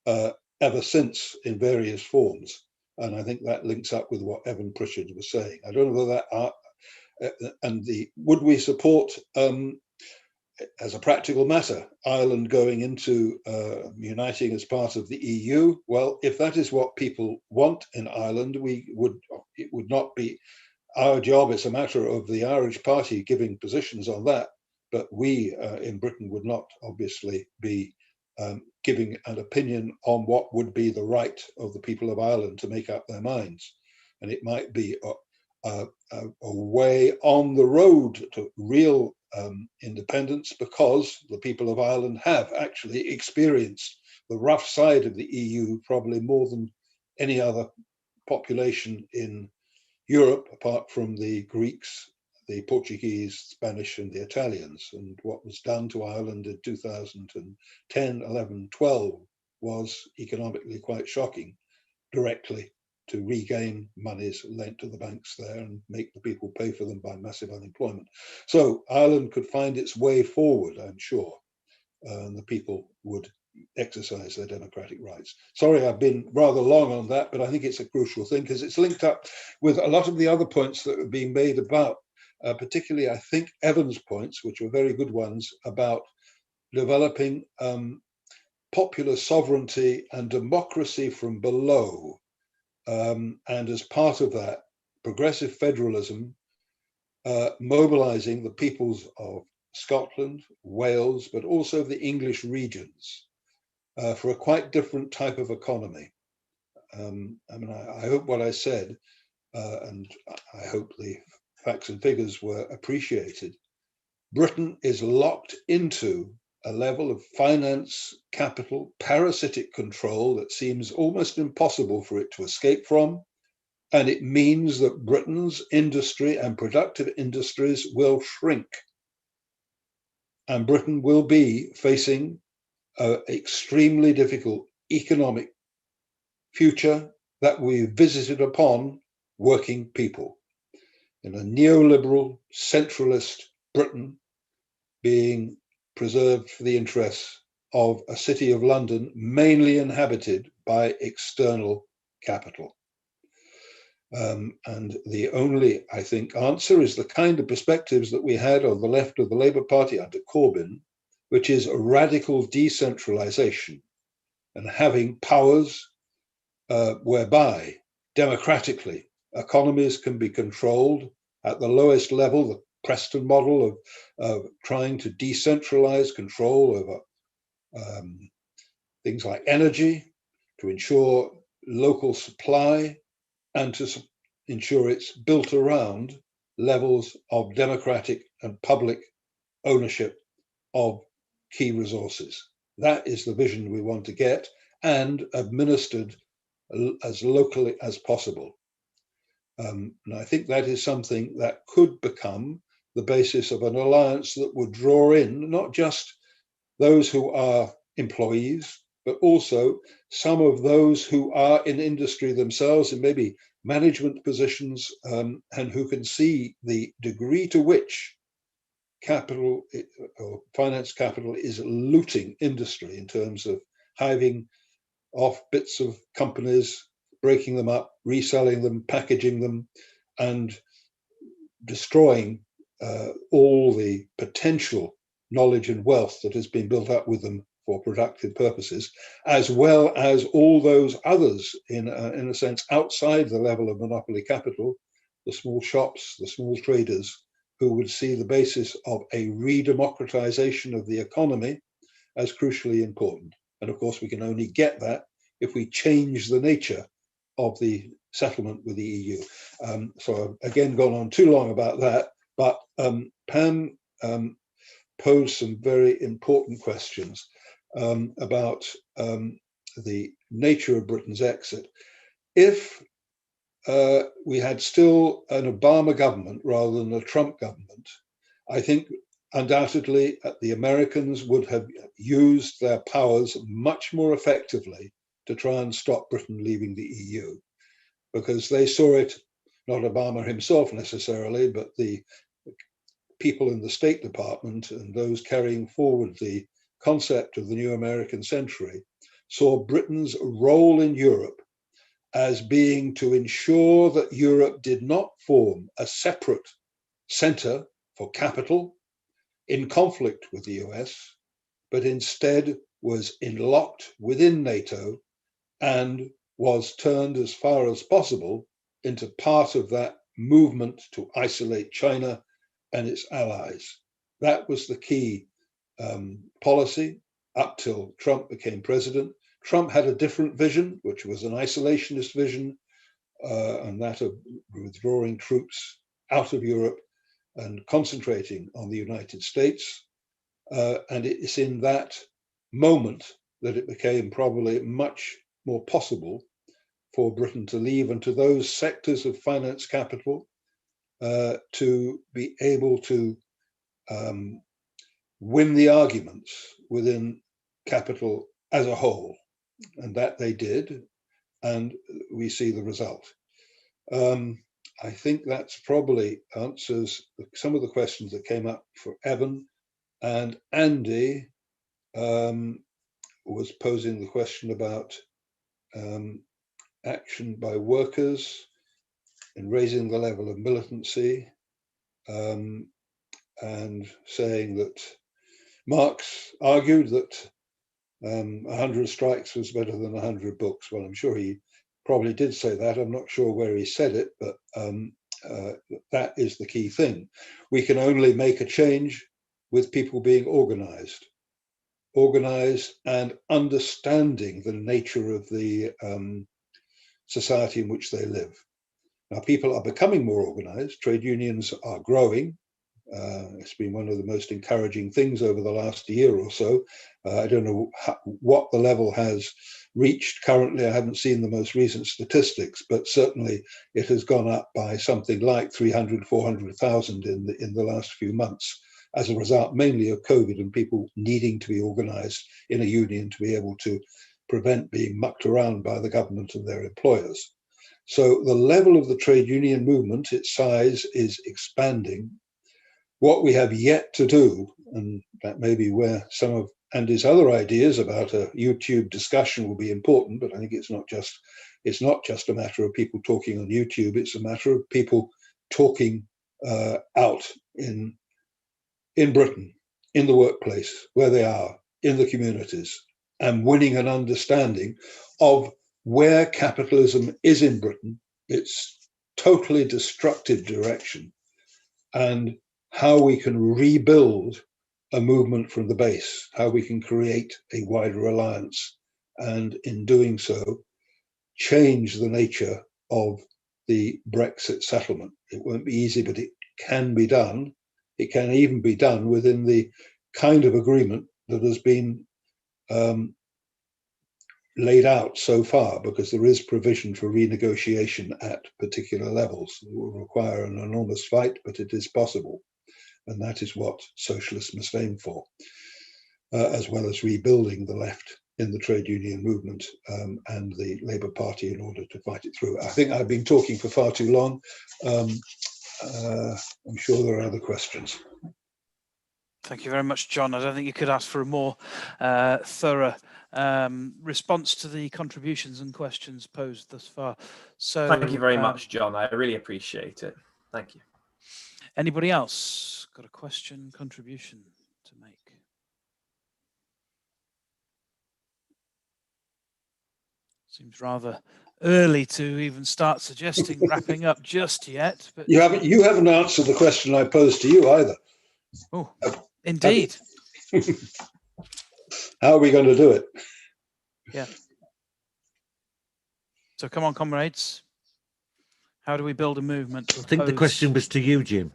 ever since in various forms. And I think that links up with what Evan Pritchard was saying. I don't know whether that would we support as a practical matter, Ireland going into uniting as part of the EU? Well, if that is what people want in Ireland, it would not be our job. It's a matter of the Irish Party giving positions on that. But we in Britain would not obviously be giving an opinion on what would be the right of the people of Ireland to make up their minds. and it might be a way on the road to real independence, because the people of Ireland have actually experienced the rough side of the EU probably more than any other population in Europe, apart from the Greeks, the Portuguese, Spanish, and the Italians. And what was done to Ireland in 2010, 11, 12 was economically quite shocking, directly to regain monies lent to the banks there and make the people pay for them by massive unemployment. So Ireland could find its way forward, I'm sure, and the people would exercise their democratic rights. Sorry, I've been rather long on that, but I think it's a crucial thing because it's linked up with a lot of the other points that are being made about, particularly, I think, Evan's points, which were very good ones, about developing popular sovereignty and democracy from below. And as part of that, progressive federalism, mobilizing the peoples of Scotland, Wales, but also the English regions for a quite different type of economy. I mean, I hope what I said, and I hope the facts and figures were appreciated. Britain is locked into a level of finance, capital, parasitic control that seems almost impossible for it to escape from. And it means that Britain's industry and productive industries will shrink. And Britain will be facing an extremely difficult economic future that we visited upon working people in a neoliberal, centralist Britain being preserved for the interests of a city of London mainly inhabited by external capital. And the only, I think, answer is the kind of perspectives that we had on the left of the Labour Party under Corbyn, which is a radical decentralization and having powers whereby democratically economies can be controlled at the lowest level, the Preston model of trying to decentralize control over things like energy, to ensure local supply, and to ensure it's built around levels of democratic and public ownership of key resources. That is the vision we want to get, and administered as locally as possible. And I think that is something that could become the basis of an alliance that would draw in not just those who are employees, but also some of those who are in industry themselves and maybe management positions, and who can see the degree to which capital or finance capital is looting industry in terms of hiving off bits of companies, breaking them up, reselling them, packaging them, and destroying all the potential knowledge and wealth that has been built up with them for productive purposes, as well as all those others in a sense outside the level of monopoly capital, the small shops, the small traders, who would see the basis of a re-democratization of the economy as crucially important. And of course, we can only get that if we change the nature of the settlement with the EU. So I've again gone on too long about that, but Pam posed some very important questions about the nature of Britain's exit. If we had still an Obama government rather than a Trump government, I think undoubtedly the Americans would have used their powers much more effectively to try and stop Britain leaving the EU, because they saw it, not Obama himself necessarily, but the people in the State Department and those carrying forward the concept of the new American century, saw Britain's role in Europe as being to ensure that Europe did not form a separate center for capital in conflict with the US, but instead was locked within NATO and was turned as far as possible into part of that movement to isolate China and its allies. That was the key policy up till Trump became president. Trump had a different vision, which was an isolationist vision and that of withdrawing troops out of Europe and concentrating on the United States. And it's in that moment that it became probably much more possible for Britain to leave, and to those sectors of finance capital to be able to win the arguments within capital as a whole. And that they did, and we see the result. I think that's probably answers some of the questions that came up for Evan. And Andy was posing the question about action by workers in raising the level of militancy, and saying that Marx argued that 100 strikes was better than 100 books. Well, I'm sure he probably did say that. I'm not sure where he said it, but that is the key thing. We can only make a change with people being organized and understanding the nature of the society in which they live. Now, people are becoming more organized. Trade unions are growing. It's been one of the most encouraging things over the last year or so. I don't know what the level has reached currently. I haven't seen the most recent statistics, but certainly it has gone up by something like 300, 400,000 in the last few months, as a result mainly of COVID and people needing to be organized in a union to be able to prevent being mucked around by the government and their employers. So the level of the trade union movement, its size, is expanding. What we have yet to do, and that may be where some of Andy's other ideas about a YouTube discussion will be important, but I think it's not just a matter of people talking on YouTube, it's a matter of people talking out in Britain, in the workplace, where they are, in the communities, and winning an understanding of where capitalism is in Britain, its totally destructive direction, and how we can rebuild a movement from the base, how we can create a wider alliance, and in doing so, change the nature of the Brexit settlement. It won't be easy, but it can be done. It can even be done within the kind of agreement that has been laid out so far, because there is provision for renegotiation at particular levels. It will require an enormous fight, but it is possible. And that is what socialists must aim for, as well as rebuilding the left in the trade union movement and the Labour Party in order to fight it through. I think I've been talking for far too long. I'm sure there are other questions. Thank you very much, John. I don't think you could ask for a more thorough response to the contributions and questions posed thus far. So thank you very much, John. I really appreciate it. Thank you. Anybody else got a question, contribution to make? Seems rather early to even start suggesting wrapping up just yet. But you haven't answered the question I posed to you either. Oh, indeed. How are we going to do it? Yeah. So come on, comrades. How do we build a movement? I think the question was to you, Jim.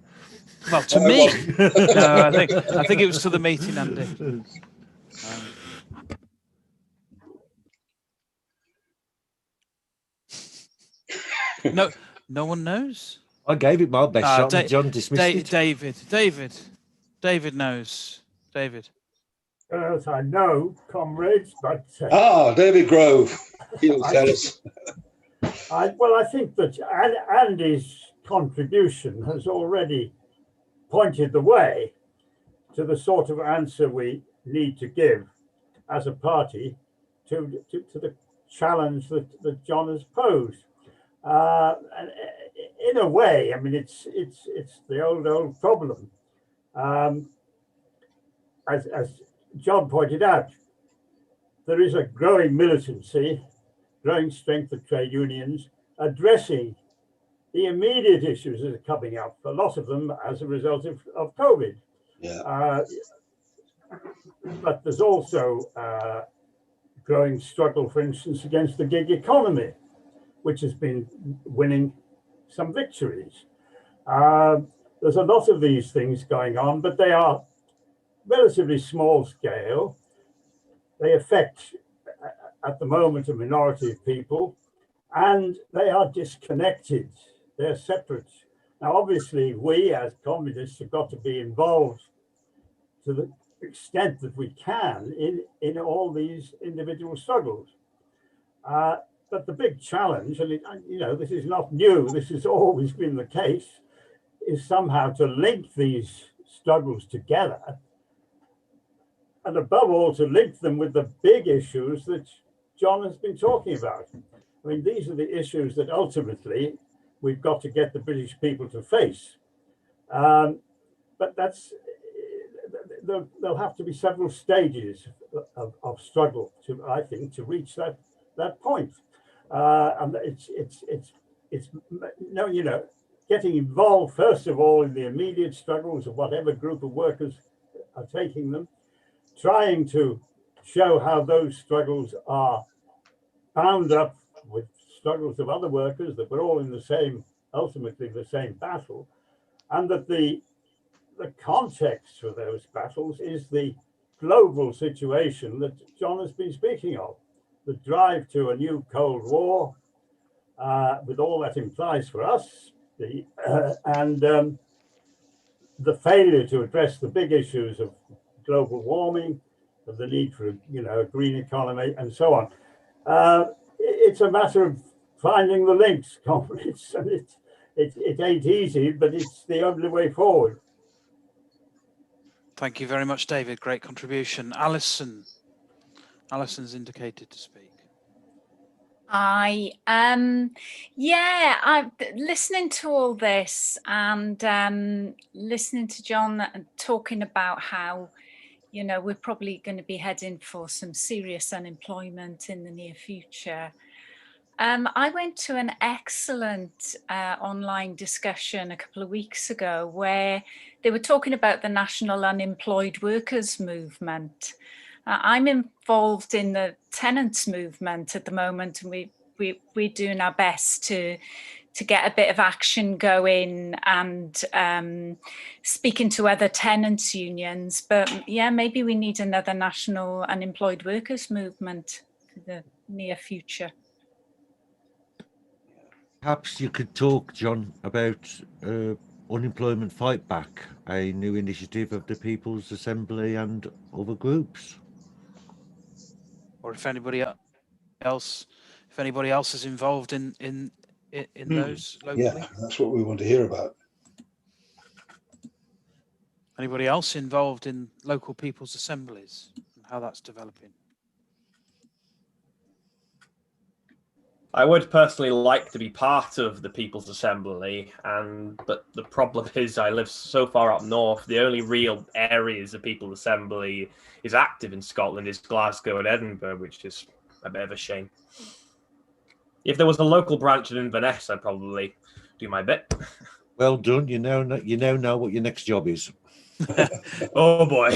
Well, to me. No, I think it was to the meeting, Andy. No one knows. I gave it my best shot, and John dismissed it. David knows. David. As I know, comrades, but David Grove. He'll tell us. I think that Andy's contribution has already pointed the way to the sort of answer we need to give as a party to the challenge that John has posed. And in a way, I mean, it's the old problem. As John pointed out, there is a growing militancy, growing strength of trade unions addressing the immediate issues that are coming up, a lot of them as a result of COVID. Yeah. But there's also growing struggle, for instance, against the gig economy. which has been winning some victories. There's a lot of these things going on, but they are relatively small scale. They affect, at the moment, a minority of people, and they are disconnected. They're separate. Now, obviously, we as communists have got to be involved to the extent that we can in all these individual struggles. But the big challenge, and this is not new, this has always been the case, is somehow to link these struggles together, and above all, to link them with the big issues that John has been talking about. I mean, these are the issues that ultimately we've got to get the British people to face. But there'll have to be several stages of struggle to, I think, to reach that point. And it's getting involved first of all in the immediate struggles of whatever group of workers are taking them, trying to show how those struggles are bound up with struggles of other workers, that we're all in the same, ultimately the same battle, and that the context for those battles is the global situation that John has been speaking of, the drive to a new Cold War, with all that implies for us, and the failure to address the big issues of global warming, of the need for a green economy, and so on. It's a matter of finding the links, comrades, and it ain't easy, but it's the only way forward. Thank you very much, David. Great contribution. Alison. Alison's indicated to speak. I'm listening to all this and listening to John talking about how, we're probably going to be heading for some serious unemployment in the near future. I went to an excellent online discussion a couple of weeks ago where they were talking about the National Unemployed Workers Movement. I'm involved in the tenants movement at the moment, and we're doing our best to get a bit of action going and speaking to other tenants unions. But yeah, maybe we need another National Unemployed Workers Movement for the near future. Perhaps you could talk, John, about Unemployment Fight Back, a new initiative of the People's Assembly and other groups. Or if anybody else is involved in those locally. Yeah, that's what we want to hear about. Anybody else involved in local people's assemblies and how that's developing? I would personally like to be part of the People's Assembly, but the problem is I live so far up north. The only real areas the People's Assembly is active in Scotland is Glasgow and Edinburgh, which is a bit of a shame. If there was a local branch in Inverness, I'd probably do my bit. Well done. You now know what your next job is. Oh boy.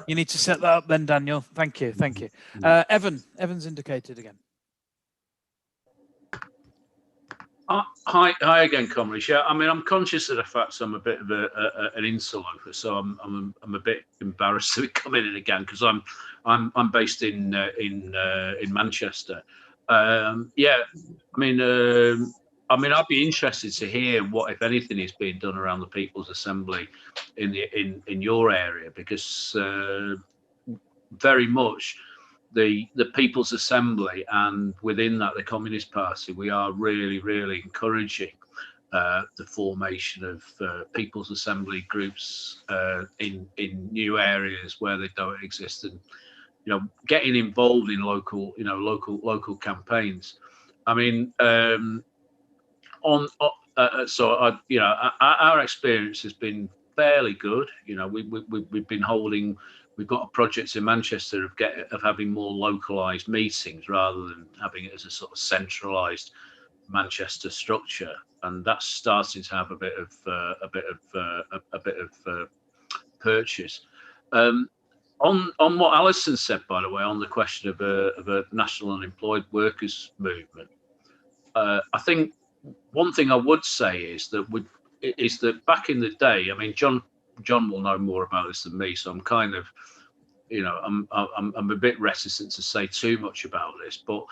You need to set that up then, Daniel. Thank you. Evan's indicated again. Hi again, comrades. Yeah, I mean, I'm conscious of the fact I'm a bit of an interloper, so I'm a bit embarrassed to be coming in again because I'm based in Manchester. Yeah, I mean, I'd be interested to hear what, if anything, is being done around the People's Assembly in your area, because very much the People's Assembly, and within that the Communist Party, we are really encouraging the formation of People's Assembly groups in new areas where they don't exist, and getting involved in local campaigns. I mean, our experience has been fairly good. We've been holding. We've got a project in Manchester of having more localized meetings rather than having it as a sort of centralized Manchester structure, and that's starting to have a bit of purchase. On what Alison said, by the way, on the question of a national unemployed workers movement, I think one thing I would say is that back in the day, I mean, John will know more about this than me, so I'm kind of, I'm a bit reticent to say too much about this, but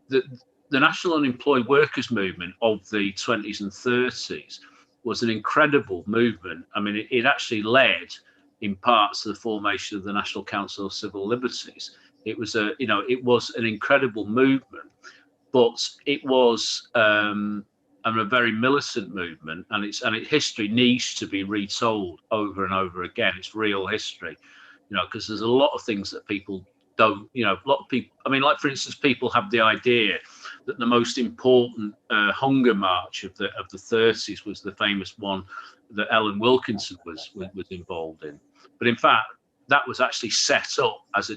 the National Unemployed Workers Movement of the 20s and 30s was an incredible movement. I mean, it actually led in parts to the formation of the National Council of Civil Liberties. It was an incredible movement, but it was a very militant movement, and its history needs to be retold over and over again. It's real history, because there's a lot of things that people don't, a lot of people, I mean, like for instance, people have the idea that the most important hunger march of the 30s was the famous one that Ellen Wilkinson was involved in. But in fact, that was actually set up as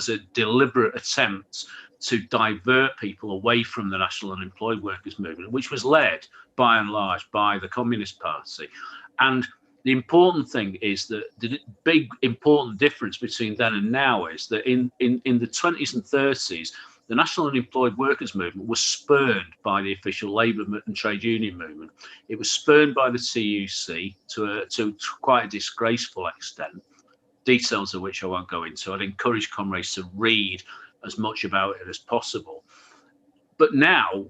a deliberate attempt to divert people away from the National Unemployed Workers Movement, which was led by and large by the Communist Party. And the important thing is that the big important difference between then and now is that in the 20s and 30s, the National Unemployed Workers Movement was spurned by the official labour and trade union movement. It was spurned by the TUC to quite a disgraceful extent, details of which I won't go into. I'd encourage comrades to read as much about it as possible. But now,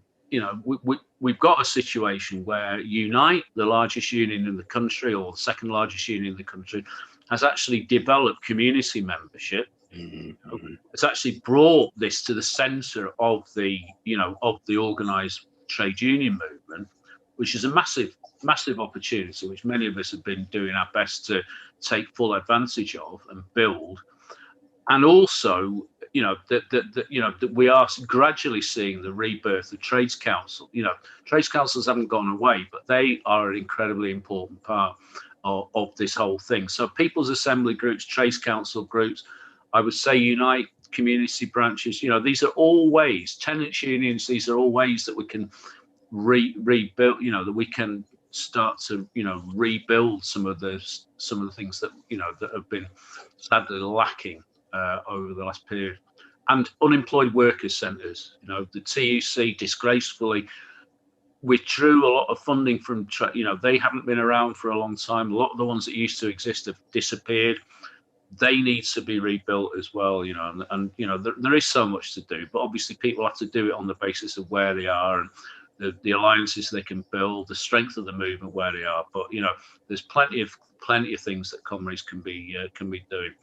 we've got a situation where Unite, the largest union in the country, or the second largest union in the country, has actually developed community membership. It's actually brought this to the centre of the organised trade union movement, which is a massive opportunity, which many of us have been doing our best to take full advantage of and build. And also, that we are gradually seeing the rebirth of Trades Council. Trades Councils haven't gone away, but they are an incredibly important part of this whole thing. So People's Assembly groups, Trades Council groups, I would say Unite, community branches, these are all ways, tenants unions, these are all ways that we can rebuild, that we can start to, rebuild some of the things that, that have been sadly lacking over the last period. And unemployed workers centres, the TUC disgracefully withdrew a lot of funding from, they haven't been around for a long time. A lot of the ones that used to exist have disappeared. They need to be rebuilt as well, and there is so much to do, but obviously people have to do it on the basis of where they are and the alliances they can build, the strength of the movement where they are. But there's plenty of things that comrades can be doing.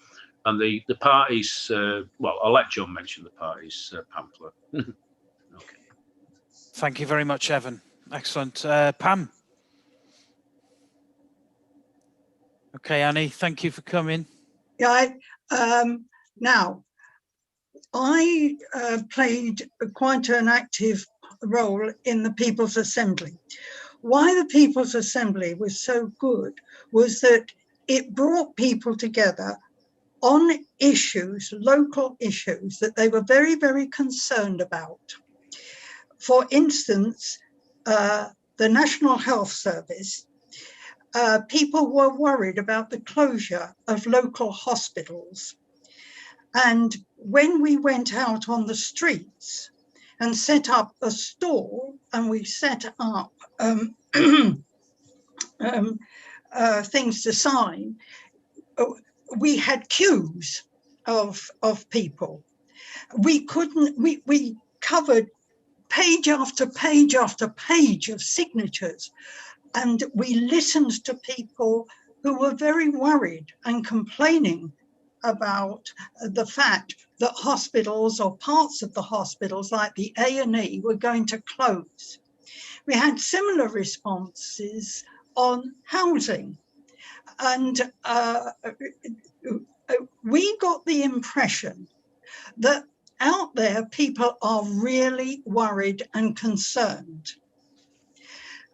And the parties, well, I'll let John mention the parties pamphlet. Okay. Thank you very much, Evan. Excellent. Pam. Okay, Annie, thank you for coming. Yeah, now, I played quite an active role in the People's Assembly. Why the People's Assembly was so good was that it brought people together on issues, local issues that they were very, very concerned about. For instance, the National Health Service, people were worried about the closure of local hospitals. And when we went out on the streets and set up a stall, and we set up things to sign, we had queues of people. We covered page after page after page of signatures, and we listened to people who were very worried and complaining about the fact that hospitals or parts of the hospitals like the A&E were going to close. We had similar responses on housing. And we got the impression that out there, people are really worried and concerned.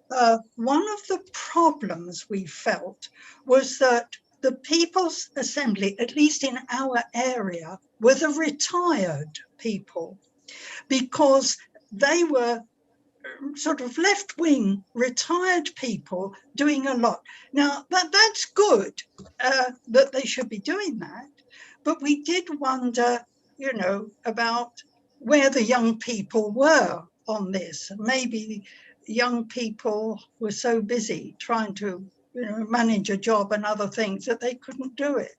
One of the problems we felt was that the People's Assembly, at least in our area, were the retired people, because they were sort of left-wing retired people doing a lot. Now, that's good that they should be doing that, but we did wonder, about where the young people were on this. Maybe young people were so busy trying to manage a job and other things that they couldn't do it.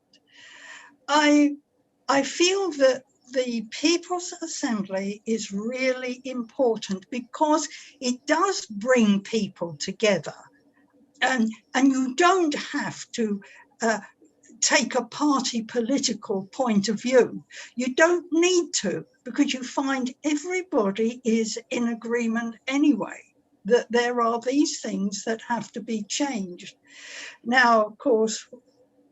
I feel that the People's Assembly is really important because it does bring people together, and you don't have to take a party political point of view. You don't need to, because you find everybody is in agreement anyway, that there are these things that have to be changed. Now, of course,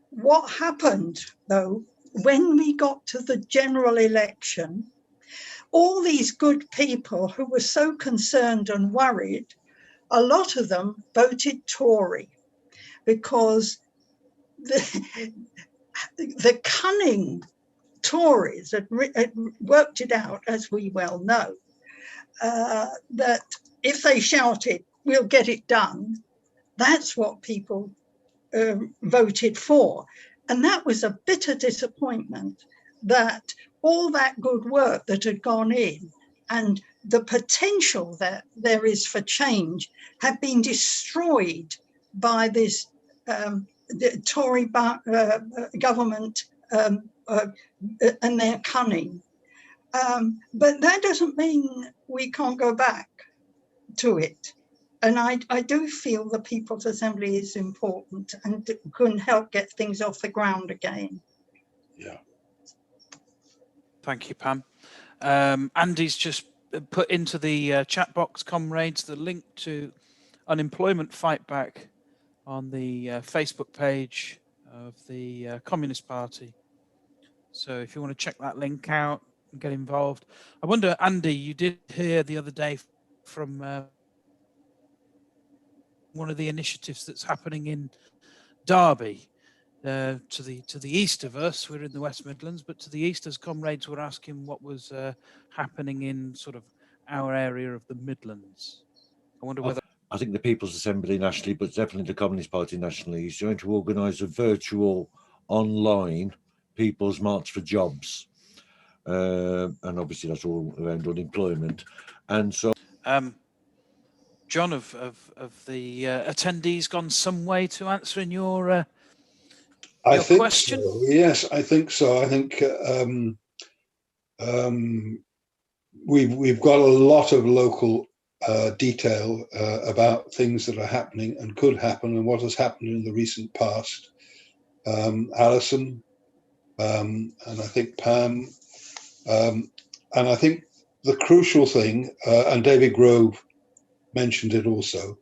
what happened though, when we got to the general election, all these good people who were so concerned and worried, a lot of them voted Tory because the cunning Tories had worked it out, as we well know, that if they shouted, "We'll get it done," that's what people voted for. And that was a bitter disappointment, that all that good work that had gone in and the potential that there is for change had been destroyed by this the Tory government and their cunning. But that doesn't mean we can't go back to it. And I do feel the People's Assembly is important and can help get things off the ground again. Yeah. Thank you, Pam. Andy's just put into the chat box, comrades, the link to Unemployment Fight Back on the Facebook page of the Communist Party. So if you want to check that link out and get involved. I wonder, Andy, you did hear the other day from one of the initiatives that's happening in Derby, to the east of us. We're in the West Midlands, but to the east, as comrades were asking what was happening in sort of our area of the Midlands. I wonder whether... I think the People's Assembly nationally, but definitely the Communist Party nationally, is going to organise a virtual online People's March for Jobs. And obviously that's all around unemployment. And so... John, of the attendees gone some way to answering your question? So. Yes, I think so. I think we've got a lot of local detail about things that are happening and could happen and what has happened in the recent past. Alison, and I think Pam, and I think the crucial thing, and David Grove mentioned it also,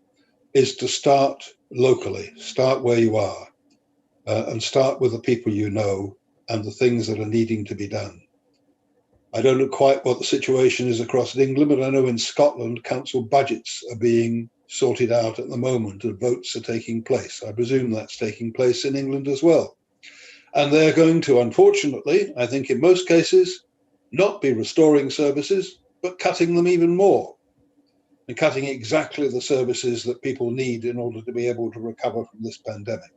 is to start locally, start where you are, and start with the people you know and the things that are needing to be done. I don't know quite what the situation is across England, but I know in Scotland, council budgets are being sorted out at the moment and votes are taking place. I presume that's taking place in England as well. And they're going to, unfortunately, I think in most cases, not be restoring services, but cutting them even more, and cutting exactly the services that people need in order to be able to recover from this pandemic.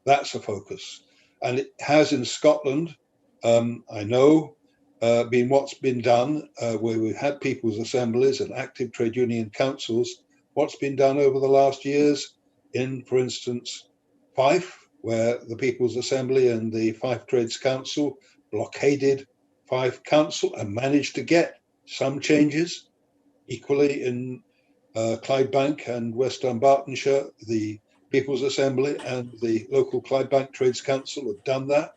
That's a focus. And it has in Scotland, I know, been what's been done, where we've had people's assemblies and active trade union councils, what's been done over the last years in, for instance, Fife, where the People's Assembly and the Fife Trades Council blockaded Fife Council and managed to get some changes. Equally in Clydebank and West Dunbartonshire, the People's Assembly and the local Clydebank Trades Council have done that.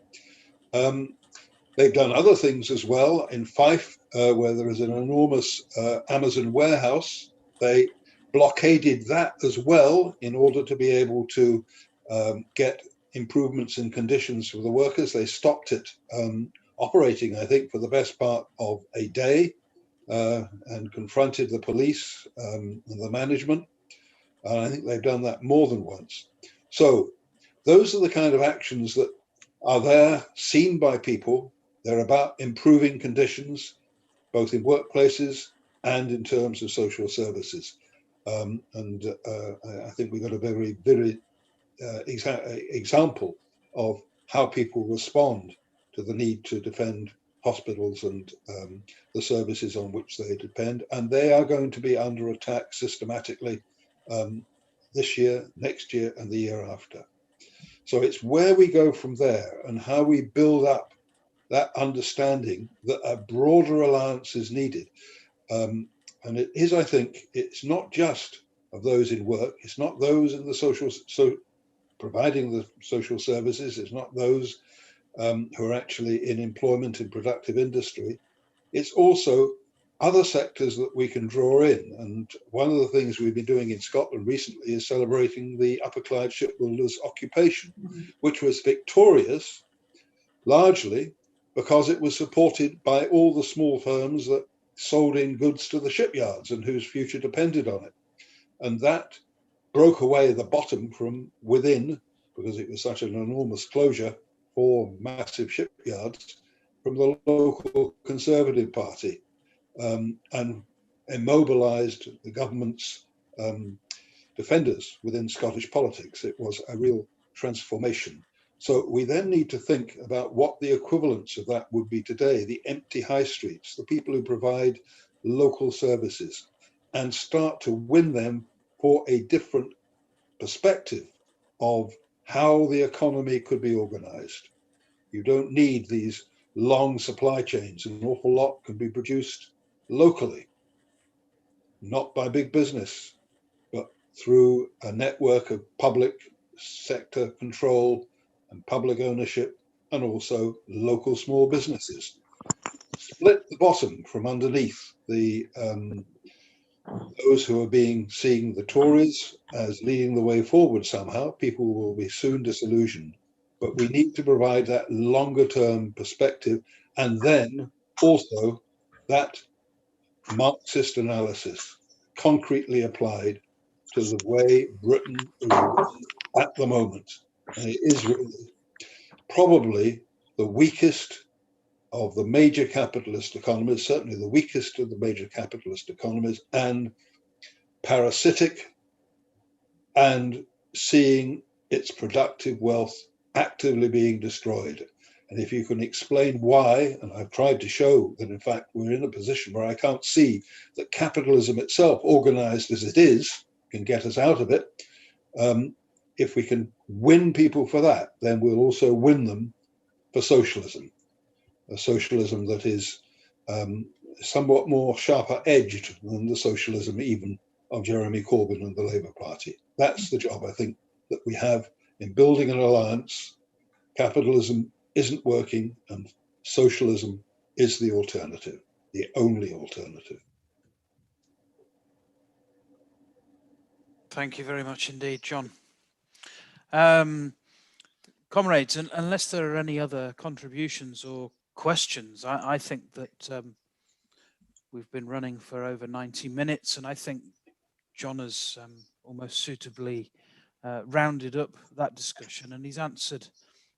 They've done other things as well. In Fife, where there is an enormous Amazon warehouse, they blockaded that as well in order to be able to get improvements in conditions for the workers. They stopped it operating, I think, for the best part of a day, and confronted the police and the management. And I think they've done that more than once. So those are the kind of actions that are there, seen by people. They're about improving conditions, both in workplaces and in terms of social services. I think we've got a very, very example of how people respond to the need to defend hospitals and the services on which they depend, and they are going to be under attack systematically this year, next year, and the year after. So it's where we go from there and how we build up that understanding that a broader alliance is needed. And it is, I think, it's not just of those in work, it's not those in the providing the social services, it's not those who are actually in employment in productive industry. It's also other sectors that we can draw in. And one of the things we've been doing in Scotland recently is celebrating the Upper Clyde shipbuilders' occupation, which was victorious largely because it was supported by all the small firms that sold in goods to the shipyards and whose future depended on it. And that broke away the bottom from within, because it was such an enormous closure for massive shipyards, from the local Conservative Party, and immobilised the government's defenders within Scottish politics. It was a real transformation. So we then need to think about what the equivalents of that would be today, the empty high streets, the people who provide local services, and start to win them for a different perspective of how the economy could be organised. You don't need these long supply chains. An awful lot can be produced locally, not by big business, but through a network of public sector control and public ownership, and also local small businesses. Split the bottom from underneath the those who are seeing the Tories as leading the way forward somehow. People will be soon disillusioned, but we need to provide that longer term perspective, and then also that Marxist analysis concretely applied to the way Britain is at the moment. And it is really probably the weakest of the major capitalist economies, certainly the weakest of the major capitalist economies, and parasitic, and seeing its productive wealth actively being destroyed. And if you can explain why, and I've tried to show that in fact we're in a position where I can't see that capitalism itself, organized as it is, can get us out of it. If we can win people for that, then we'll also win them for socialism, a socialism that is somewhat more sharper edged than the socialism even of Jeremy Corbyn and the Labour Party. That's the job, I think, that we have in building an alliance. Capitalism isn't working, and socialism is the alternative, the only alternative. Thank you very much indeed, John. Comrades, unless there are any other contributions or questions, I think that we've been running for over 90 minutes, and I think John has almost suitably rounded up that discussion, and he's answered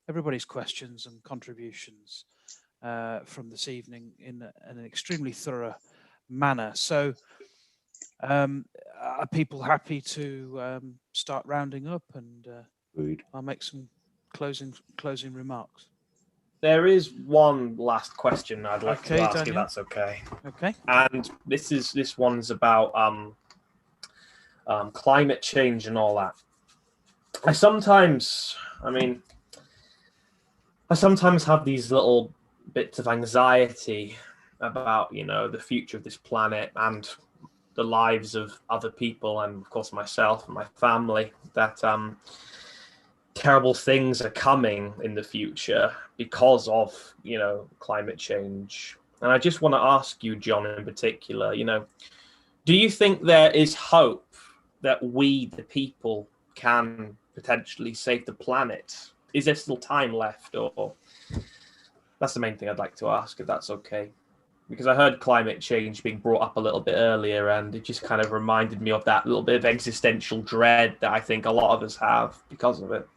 everybody's questions and contributions from this evening in an extremely thorough manner. So are people happy to start rounding up, and I'll make some closing remarks. There is one last question I'd like to ask, Daniel, if that's okay. Okay. And this one's about climate change and all that. I sometimes have these little bits of anxiety about, you know, the future of this planet and the lives of other people, and of course myself and my family, that terrible things are coming in the future because of, you know, climate change. And I just want to ask you, John, in particular, you know, do you think there is hope that we, the people, can potentially save the planet? Is there still time left? Or that's the main thing I'd like to ask, if that's okay. Because I heard climate change being brought up a little bit earlier, and it just kind of reminded me of that little bit of existential dread that I think a lot of us have because of it.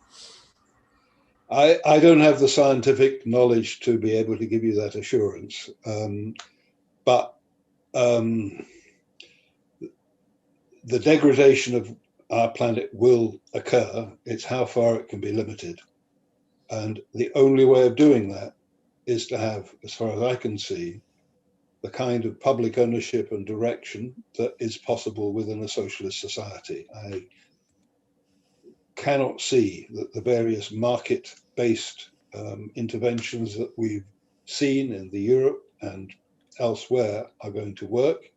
I don't have the scientific knowledge to be able to give you that assurance, but the degradation of our planet will occur. It's how far it can be limited. And the only way of doing that is to have, as far as I can see, the kind of public ownership and direction that is possible within a socialist society. I cannot see that the various market-based interventions that we've seen in the Europe and elsewhere are going to work.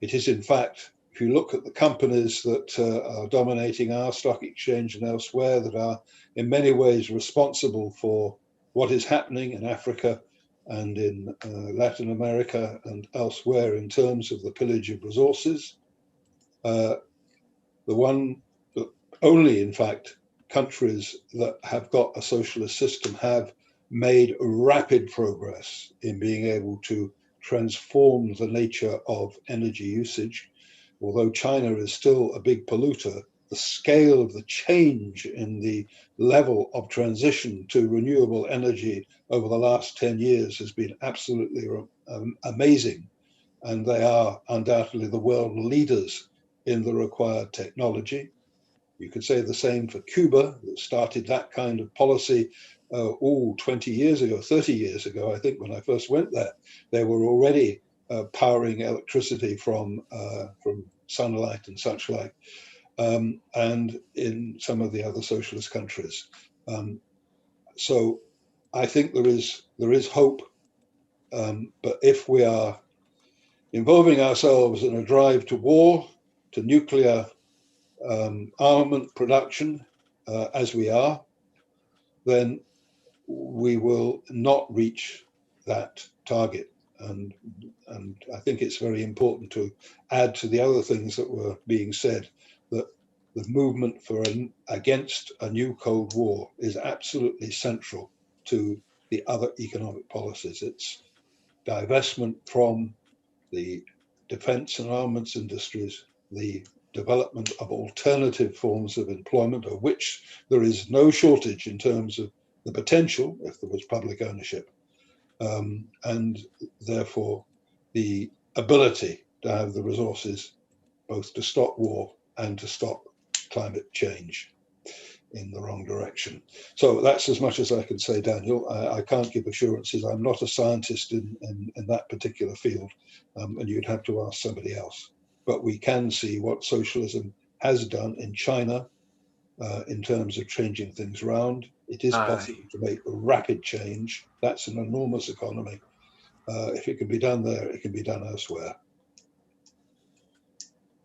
It is, in fact, if you look at the companies that are dominating our stock exchange and elsewhere, that are in many ways responsible for what is happening in Africa and in Latin America and elsewhere in terms of the pillage of resources, the one that only, in fact, countries that have got a socialist system have made rapid progress in being able to transform the nature of energy usage. Although China is still a big polluter, the scale of the change in the level of transition to renewable energy over the last 10 years has been absolutely amazing. And they are undoubtedly the world leaders in the required technology. You could say the same for Cuba, that started that kind of policy 20 years ago, 30 years ago, I think, when I first went there. They were already powering electricity from sunlight and such like, and in some of the other socialist countries. So I think there is hope, but if we are involving ourselves in a drive to war, to nuclear armament production, as we are, then we will not reach that target. And I think it's very important to add to the other things that were being said, that the movement against a new Cold War is absolutely central to the other economic policies. It's divestment from the defense and armaments industries, the development of alternative forms of employment, of which there is no shortage in terms of the potential if there was public ownership, and therefore the ability to have the resources both to stop war and to stop climate change in the wrong direction. So that's as much as I can say, Daniel. I can't give assurances. I'm not a scientist in that particular field, and you'd have to ask somebody else. But we can see what socialism has done in China in terms of changing things around. It is possible to make rapid change. That's an enormous economy. If it can be done there, it can be done elsewhere.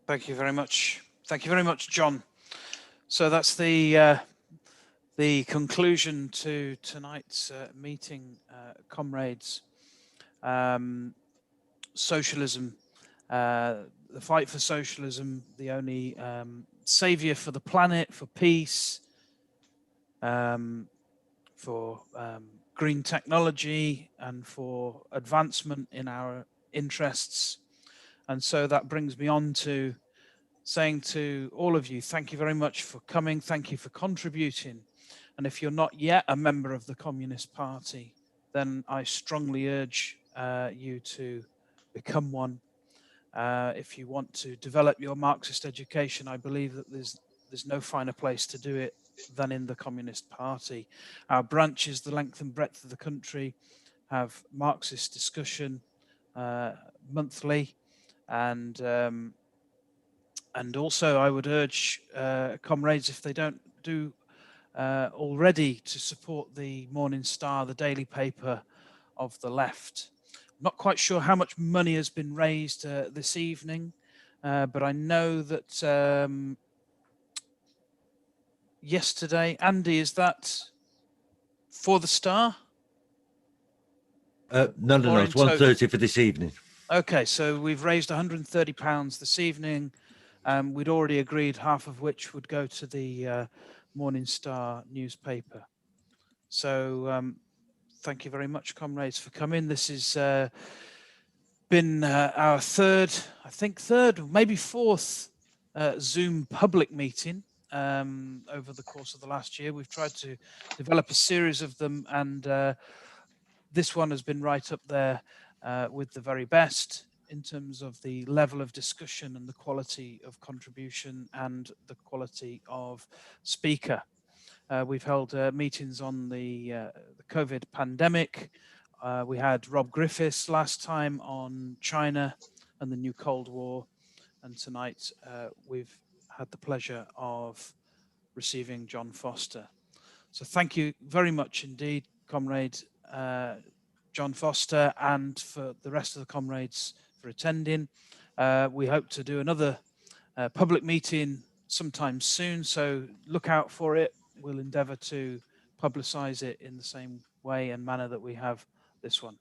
Thank you very much. Thank you very much, John. So that's the conclusion to tonight's meeting, comrades. Socialism, the fight for socialism, the only savior for the planet, for peace, for green technology, and for advancement in our interests. And so that brings me on to saying to all of you, thank you very much for coming. Thank you for contributing. And if you're not yet a member of the Communist Party, then I strongly urge you to become one. If you want to develop your Marxist education, I believe that there's no finer place to do it than in the Communist Party. Our branches, the length and breadth of the country, have Marxist discussion monthly, and also I would urge comrades, if they don't do already, to support the Morning Star, the daily paper of the left. I'm not quite sure how much money has been raised this evening, but I know that yesterday, Andy, is that for the Star? No, it's 1:30 for this evening. Okay, so we've raised £130 this evening. We'd already agreed half of which would go to the Morning Star newspaper. So thank you very much, comrades, for coming. This has been our third, maybe fourth Zoom public meeting over the course of the last year. We've tried to develop a series of them, and this one has been right up there with the very best in terms of the level of discussion and the quality of contribution and the quality of speaker. We've held meetings on the COVID pandemic, We had Rob Griffiths last time on China and the new Cold War. And tonight we've had the pleasure of receiving John Foster. So thank you very much indeed, comrade John Foster, and for the rest of the comrades for attending. We hope to do another public meeting sometime soon, so look out for it. We'll endeavour to publicise it in the same way and manner that we have this one.